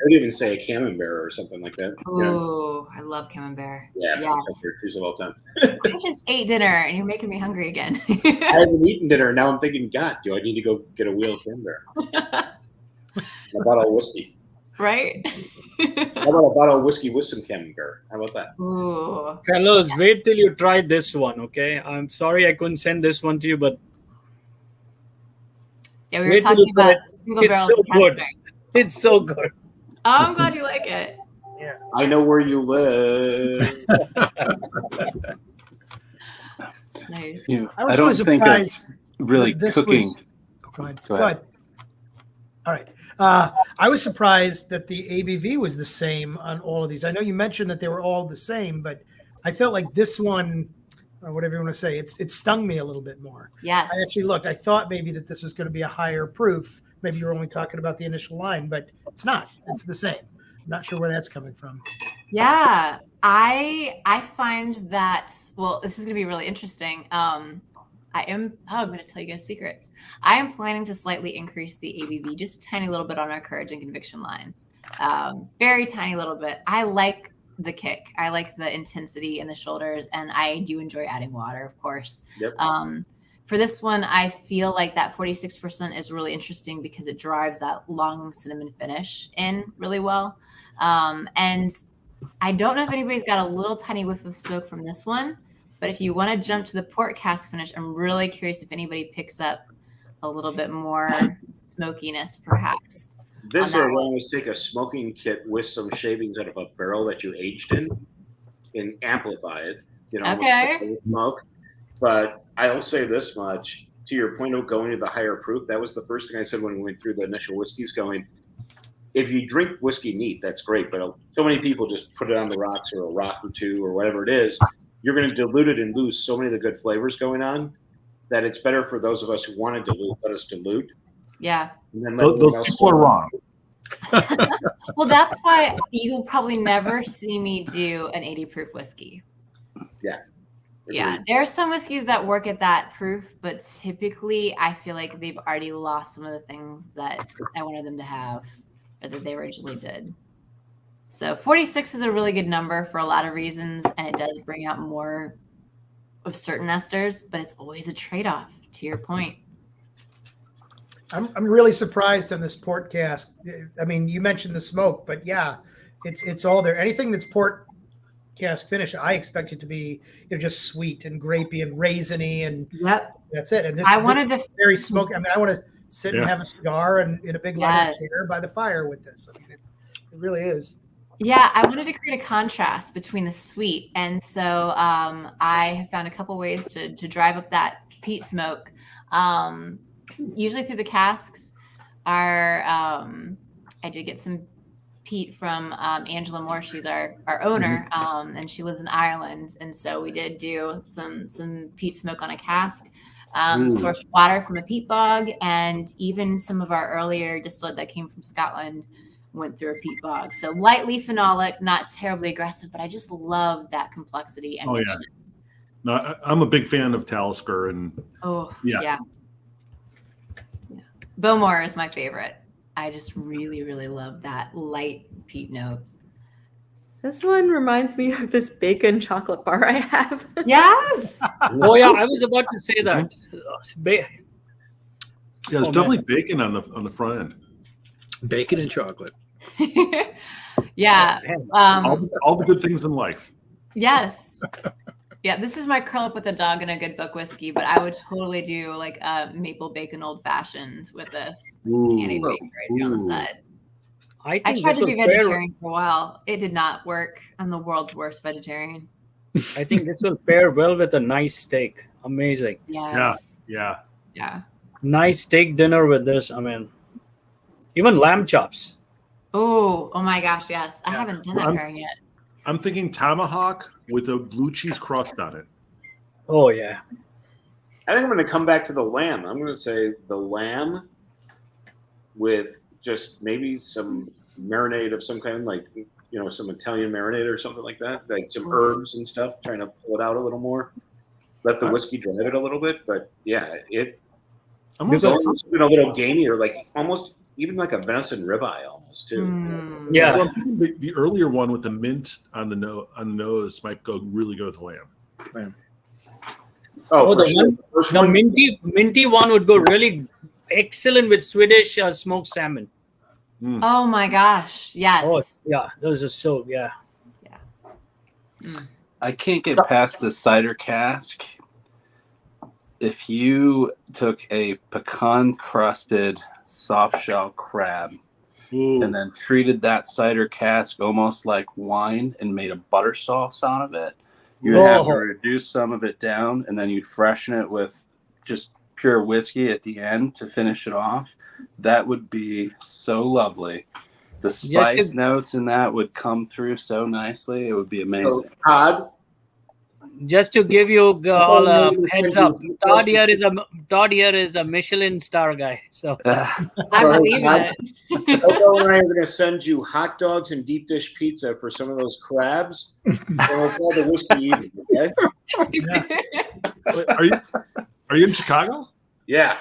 I would even say a camembert or something like that. Oh, I love camembert. Yeah, yes. Cheese of all time. I just ate dinner and you're making me hungry again. I haven't eaten dinner. Now I'm thinking, God, do I need to go get a wheel of camembert? A bottle of whiskey. Right? How about a bottle of whiskey with some camembert? How about that? Ooh. Fellows, wait till you try this one, okay? I'm sorry I couldn't send this one to you, but yeah, we were talking about single barrel. It's so good. It's so good. Oh, I'm glad you like it. Yeah. I know where you live. Nice. I don't think it's really cooking. Go ahead. All right. I was surprised that the ABV was the same on all of these. I know you mentioned that they were all the same, but I felt like this one, or whatever you want to say, it stung me a little bit more. Yes. I actually looked. I thought maybe that this was going to be a higher proof. Maybe you were only talking about the initial line, but it's not. It's the same. I'm not sure where that's coming from. Yeah, I find that, well, this is going to be really interesting. I'm going to tell you guys secrets. I am planning to slightly increase the ABV, just a tiny little bit on our courage and conviction line. Very tiny little bit. I like the kick. I like the intensity in the shoulders, and I do enjoy adding water, of course. Yep. For this one, I feel like that 46% is really interesting because it drives that long cinnamon finish in really well. And I don't know if anybody's got a little tiny whiff of smoke from this one, but if you want to jump to the port cask finish, I'm really curious if anybody picks up a little bit more smokiness, perhaps. This or when I was take a smoking kit with some shavings out of a barrel that you aged in and amplify it, okay. Smoke. But I'll say this much, to your point of going to the higher proof, that was the first thing I said when we went through the initial whiskeys, going, if you drink whiskey neat, that's great, but so many people just put it on the rocks or a rock or two or whatever it is, you're going to dilute it and lose so many of the good flavors going on that it's better for those of us who want to dilute, let us dilute. Yeah. And then those people are wrong. Well, that's why you'll probably never see me do an 80 proof whiskey. Yeah. Yeah, there are some whiskeys that work at that proof, but typically I feel like they've already lost some of the things that I wanted them to have or that they originally did. So 46 is a really good number for a lot of reasons, and it does bring out more of certain esters, but it's always a trade-off, to your point. I'm really surprised on this port cask. I mean, you mentioned the smoke, but yeah, it's all there. Anything that's port cask finish, I expect it to be just sweet and grapey and raisiny, and that's it. And this is very smoky. I mean, I want to sit and have a cigar and in a big leather chair by the fire with this. I mean, it really is. Yeah, I wanted to create a contrast between the sweet, and so I have found a couple ways to drive up that peat smoke. Usually through the casks. I did get some peat from Angela Moore. She's our owner, and she lives in Ireland. And so we did do some peat smoke on a cask. sourced water from a peat bog, and even some of our earlier distillate that came from Scotland went through a peat bog. So lightly phenolic, not terribly aggressive, but I just love that complexity and richness. No, I'm a big fan of Talisker, and yeah. Bowmore is my favorite. I just really, really love that light peat note. This one reminds me of this bacon chocolate bar I have. Yes. Oh yeah, I was about to say that. Yeah, there's definitely bacon on the front end. Bacon and chocolate. Yeah. All the good things in life. Yes. Yeah, this is my curl up with a dog and a good book whiskey, but I would totally do like a maple bacon old fashioned with this candied bacon right here on the side. I tried to be vegetarian for a while. It did not work. I'm the world's worst vegetarian. I think this will pair well with a nice steak. Amazing. Yes. Yeah. Nice steak dinner with this. I mean, even lamb chops. Oh my gosh, yes. I haven't done that pairing yet. I'm thinking tomahawk with a blue cheese crust on it. Oh yeah. I think I'm going to come back to the lamb. I'm going to say the lamb with just maybe some marinade of some kind, like, some Italian marinade or something like that, like some herbs and stuff, trying to pull it out a little more. Let the whiskey drive it a little bit, but yeah, almost a little gamey, or like almost even like a venison ribeye almost too. Yeah. Well, the earlier one with the mint on the nose might really go with the lamb. The minty one would go really excellent with Swedish smoked salmon. Oh my gosh, yes. Oh yeah, those are so I can't get past the cider cask. If you took a pecan crusted soft shell crab and then treated that cider cask almost like wine and made a butter sauce out of it, you'd have to reduce some of it down, and then you'd freshen it with just pure whiskey at the end to finish it off. That would be so lovely. The spice notes in that would come through so nicely. It would be amazing. Just to give you all a heads up, Todd here is a Michelin star guy. So I believe it. Coco and I are going to send you hot dogs and deep dish pizza for some of those crabs, and we'll call the whiskey even. Okay? Are you in Chicago? Yeah.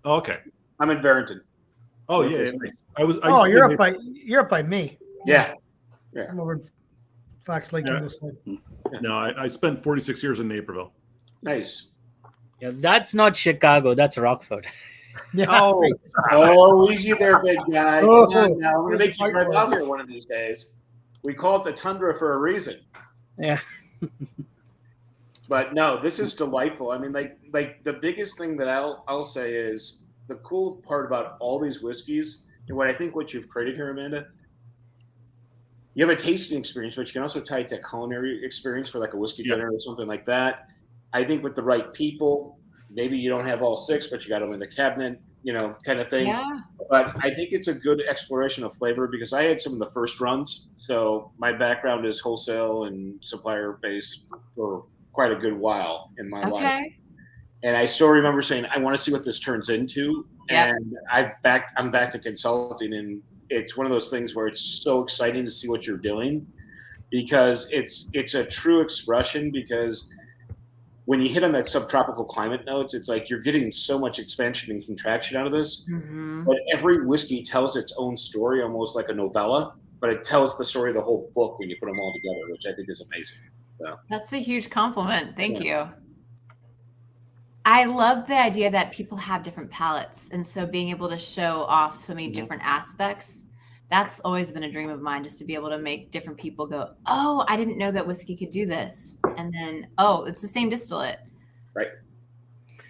Oh, okay. I'm in Barrington. Oh yeah. You're up by me. Yeah. I'm over in Fox Lake on this side. No, I spent 46 years in Naperville. Nice. Yeah, that's not Chicago. That's Rockford. Oh, easy there, big guy. Come on now. I'm going to make you drive out here one of these days. We call it the tundra for a reason. Yeah. But no, this is delightful. I mean, like the biggest thing that I'll say is the cool part about all these whiskeys, and what you've created here, Amanda. You have a tasting experience, but you can also tie it to culinary experience for like a whiskey dinner or something like that. I think with the right people, maybe you don't have all six, but you got them in the cabinet, kind of thing. Yeah. But I think it's a good exploration of flavor, because I had some of the first runs. So my background is wholesale and supplier base for quite a good while in my life. And I still remember saying, I want to see what this turns into. Yep. And I'm back to consulting, and it's one of those things where it's so exciting to see what you're doing, because it's a true expression. Because when you hit on that subtropical climate notes, it's like you're getting so much expansion and contraction out of this. Mm-hmm. But every whiskey tells its own story, almost like a novella, but it tells the story of the whole book when you put them all together, which I think is amazing. So. That's a huge compliment. Thank you. I love the idea that people have different palates. And so being able to show off so many different aspects, that's always been a dream of mine, just to be able to make different people go, oh, I didn't know that whiskey could do this. And then, oh, it's the same distillate. Right.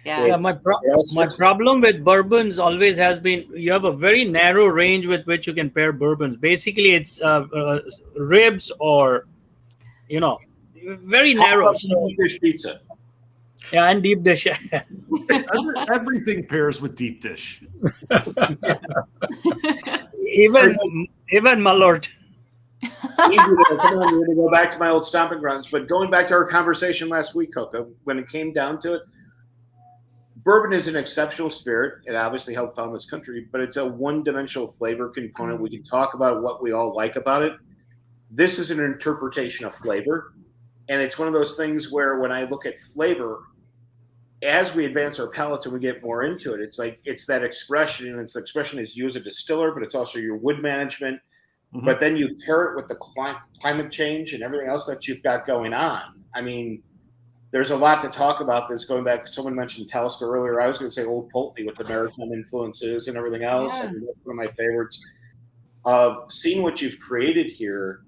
Yeah. My problem with bourbons always has been, you have a very narrow range with which you can pair bourbons. Basically, it's ribs or, very narrow. Deep dish pizza. Yeah, and deep dish. Everything pairs with deep dish. Even Malort. Easy there. Come on, we're going to go back to my old stomping grounds. But going back to our conversation last week, Coco, when it came down to it, bourbon is an exceptional spirit. It obviously helped found this country, but it's a one-dimensional flavor component. We can talk about what we all like about it. This is an interpretation of flavor. And it's one of those things where when I look at flavor, as we advance our palates and we get more into it, it's like it's that expression, and its expression is you as a distiller, but it's also your wood management. Mm-hmm. But then you pair it with the climate change and everything else that you've got going on. I mean, there's a lot to talk about this. Going back, someone mentioned Talisker earlier. I was going to say Old Pulteney with the maritime influences and everything else. Yeah. I mean, that's one of my favorites. Seeing what you've created here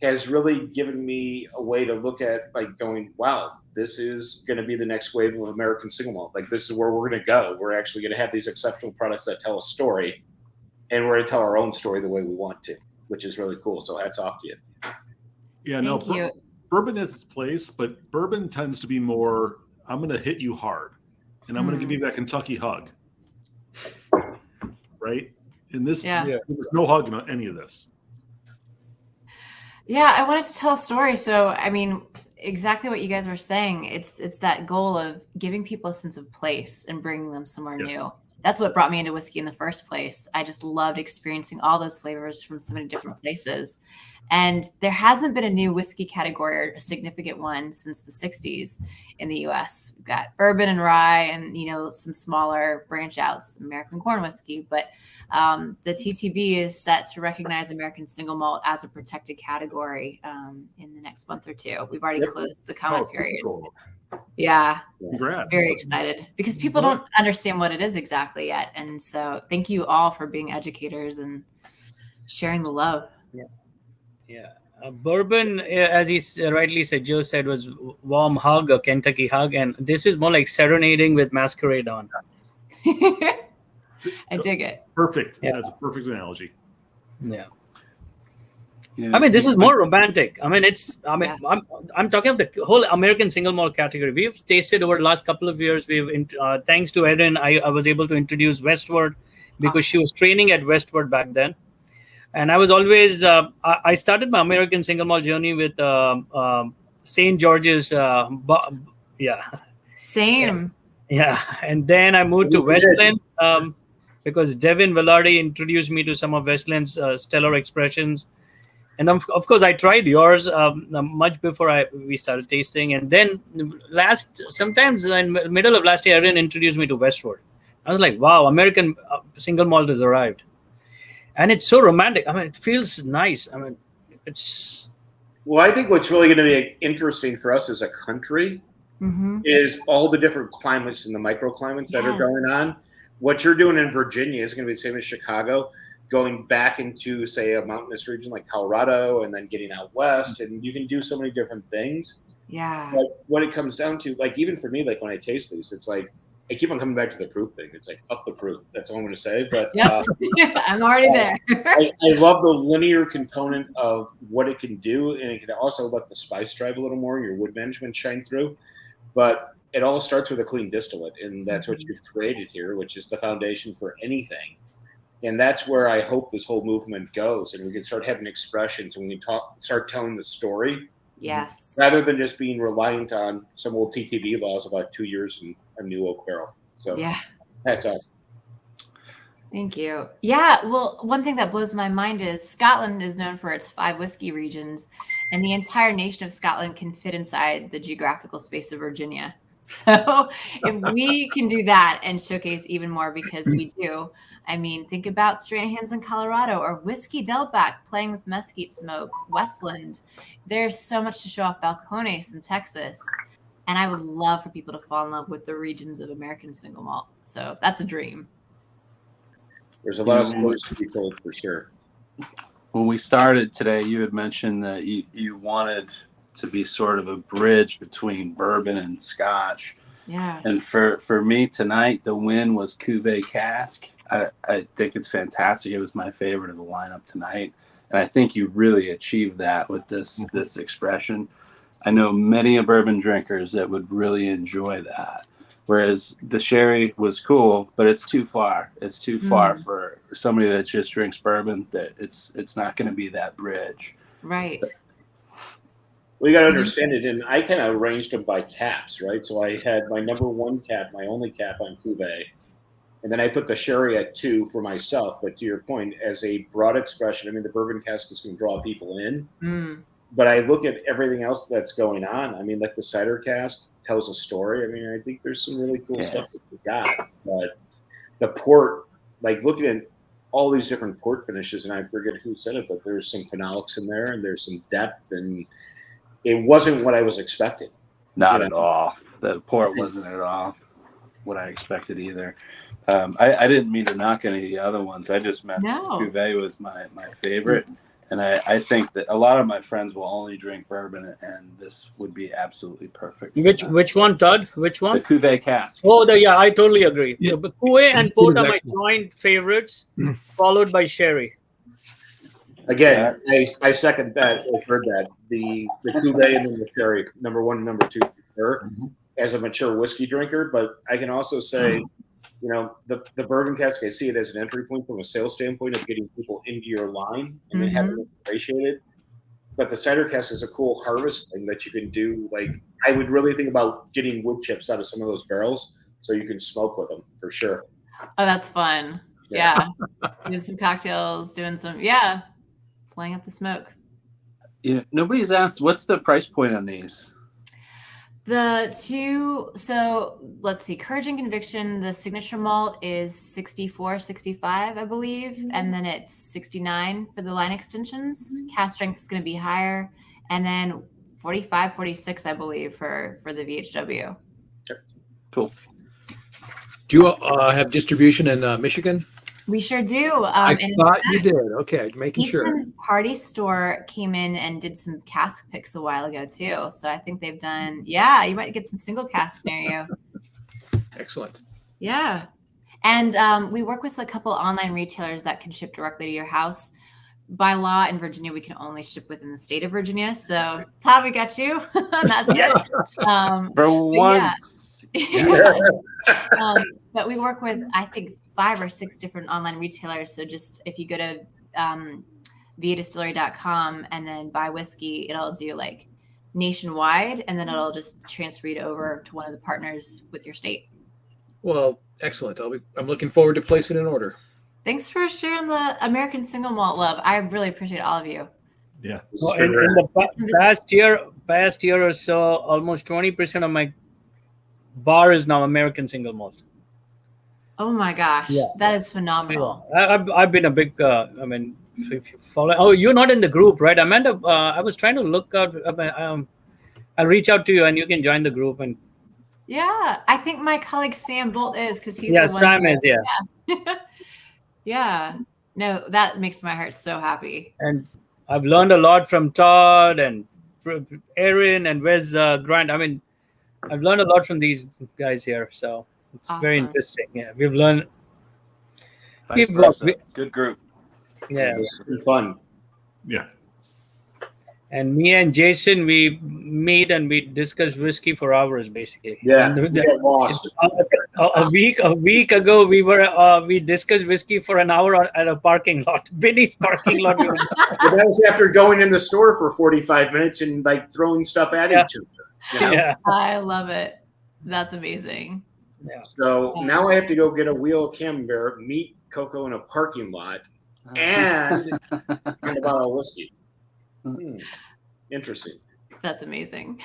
has really given me a way to look at, like, going, wow, this is going to be the next wave of American single malt. Like, this is where we're going to go. We're actually going to have these exceptional products that tell a story, and we're going to tell our own story the way we want to, which is really cool. So hats off to you. Yeah, no, bourbon has its place, but bourbon tends to be more, I'm going to hit you hard, and I'm going to give you that Kentucky hug. Right? In this, there's no hug in any of this. Yeah, I wanted to tell a story. So, I mean, exactly what you guys were saying. It's that goal of giving people a sense of place and bringing them somewhere new. That's what brought me into whiskey in the first place. I just loved experiencing all those flavors from so many different places. And there hasn't been a new whiskey category, or a significant one, since the 60s in the US. We've got bourbon and rye and, you know, some smaller branch outs, American corn whiskey. But the TTB is set to recognize American single malt as a protected category in the next month or two. We've already closed the comment period. Cool. Yeah. Congrats. Very excited because people don't understand what it is exactly yet. And so thank you all for being educators and sharing the love. Yeah. Bourbon, as he rightly said, Joe said, was warm hug, a Kentucky hug. And this is more like serenading with masquerade on. I dig it. Perfect. Yeah. That's a perfect analogy. Yeah. I mean, this is more romantic. I mean, I'm talking of the whole American single malt category. We've tasted over the last couple of years. Thanks to Erin, I was able to introduce Westward because she was training at Westward back then. And I was always, I started my American single malt journey with St. George's. Same. Yeah. And then I moved to Westland because Devin Velarde introduced me to some of Westland's stellar expressions. And of course, I tried yours much before we started tasting. And then sometimes in the middle of last year, Erin introduced me to Westward. I was like, wow, American single malt has arrived. And it's so romantic. I mean, it feels nice. I mean, it's... Well, I think what's really going to be interesting for us as a country is all the different climates and the microclimates that are going on. What you're doing in Virginia is going to be the same as Chicago, going back into, say, a mountainous region like Colorado and then getting out west. And you can do so many different things. Yeah. But what it comes down to, like, even for me, like when I taste these, it's like, I keep on coming back to the proof thing. It's like up the proof. That's all I'm going to say. But I'm already there. I love the linear component of what it can do, and it can also let the spice drive a little more. Your wood management shine through, but it all starts with a clean distillate, and that's what you've created here, which is the foundation for anything. And that's where I hope this whole movement goes, and we can start having expressions, and we can start telling the story. Yes. Rather than just being reliant on some old TTB laws about 2 years and a new oak barrel. So hats off. Thank you. Yeah. Well, one thing that blows my mind is Scotland is known for its 5 whiskey regions, and the entire nation of Scotland can fit inside the geographical space of Virginia. So if we can do that and showcase even more, because we do, I mean, think about Stranahan's in Colorado or Whiskey Delback playing with mesquite smoke, Westland. There's so much to show off. Balcones in Texas. And I would love for people to fall in love with the regions of American single malt. So that's a dream. There's a lot of stories to be told for sure. When we started today, you had mentioned that you wanted to be sort of a bridge between bourbon and Scotch. Yeah. And for me tonight, the win was Cuvée Cask. I think it's fantastic. It was my favorite of the lineup tonight. And I think you really achieved that with this expression. I know many bourbon drinkers that would really enjoy that. Whereas the sherry was cool, but it's too far. It's too far for somebody that just drinks bourbon. That it's not going to be that bridge. Right. Well, you got to understand it, and I kind of arranged them by caps, right? So I had my number 1 cap, my only cap on Cuvée, and then I put the sherry at 2 for myself. But to your point, as a broad expression, I mean, the bourbon cask is going to draw people in. But I look at everything else that's going on. I mean, like the cider cask tells a story. I mean, I think there's some really cool stuff that we got. But the port, like looking at all these different port finishes, and I forget who said it, but there's some phenolics in there, and there's some depth, and it wasn't what I was expecting. Not at all. The port wasn't at all what I expected either. I didn't mean to knock any of the other ones. I just meant the Cuvée was my favorite. And I think that a lot of my friends will only drink bourbon, and this would be absolutely perfect. Which one, Todd? Which one? The Cuvée cask. Oh, I totally agree. Yeah. But Cuvée and port are my joint favorites, followed by sherry. Again, I second that. I've heard that. The Cuvée and then the sherry, number 1 and number 2, as a mature whiskey drinker. But I can also say, you know, the bourbon cask, I see it as an entry point from a sales standpoint of getting people into your line and then having it appreciated. But the cider cask is a cool harvest thing that you can do. Like, I would really think about getting wood chips out of some of those barrels so you can smoke with them for sure. Oh, that's fun. Yeah. Doing some cocktails, doing some, laying up the smoke. Yeah, nobody's asked, what's the price point on these? The 2, so let's see, Courage and Conviction, the signature malt is 64, 65, I believe. And then it's 69 for the line extensions. Cask strength is going to be higher. And then 45, 46, I believe, for the VHW. Cool. Do you have distribution in Michigan? We sure do. I thought you did. Okay, making sure. Eastern Party Store came in and did some cask picks a while ago too. So I think they've done. Yeah, you might get some single casks near you. Excellent. Yeah, and we work with a couple online retailers that can ship directly to your house. By law in Virginia, we can only ship within the state of Virginia. So Todd, we got you. Yes. For once. Yeah. But we work with, I think, 5 or 6 different online retailers. So just if you go to viadistillery.com and then buy whiskey, it'll do like nationwide, and then it'll just transfer it over to one of the partners with your state. Well, excellent. I'm looking forward to placing an order. Thanks for sharing the American single malt love. I really appreciate all of you. Yeah. Well, in the past year or so, almost 20% of my bar is now American single malt. Oh my gosh, that is phenomenal. I've been a big, if you follow, oh, you're not in the group, right? Amanda, I was trying to look out, I'll reach out to you and you can join the group. And yeah, I think my colleague Sam Bolt is, because he's the one. Sam is, yeah. No, that makes my heart so happy. And I've learned a lot from Todd and Aaron and Wes Grant. I mean, I've learned a lot from these guys here, so it's very interesting. Yeah, we've learned. Good group. Yeah, it's been fun. Yeah. And me and Jason, we meet and we discuss whiskey for hours, basically. Yeah, we get lost. A week ago, we discussed whiskey for an hour at a parking lot, Benny's parking lot. But that was after going in the store for 45 minutes and like throwing stuff at each other. You know? Yeah, I love it. That's amazing. Yeah. So now I have to go get a wheel of camembert, meet Coco in a parking lot, and a bottle of whiskey. Interesting. That's amazing.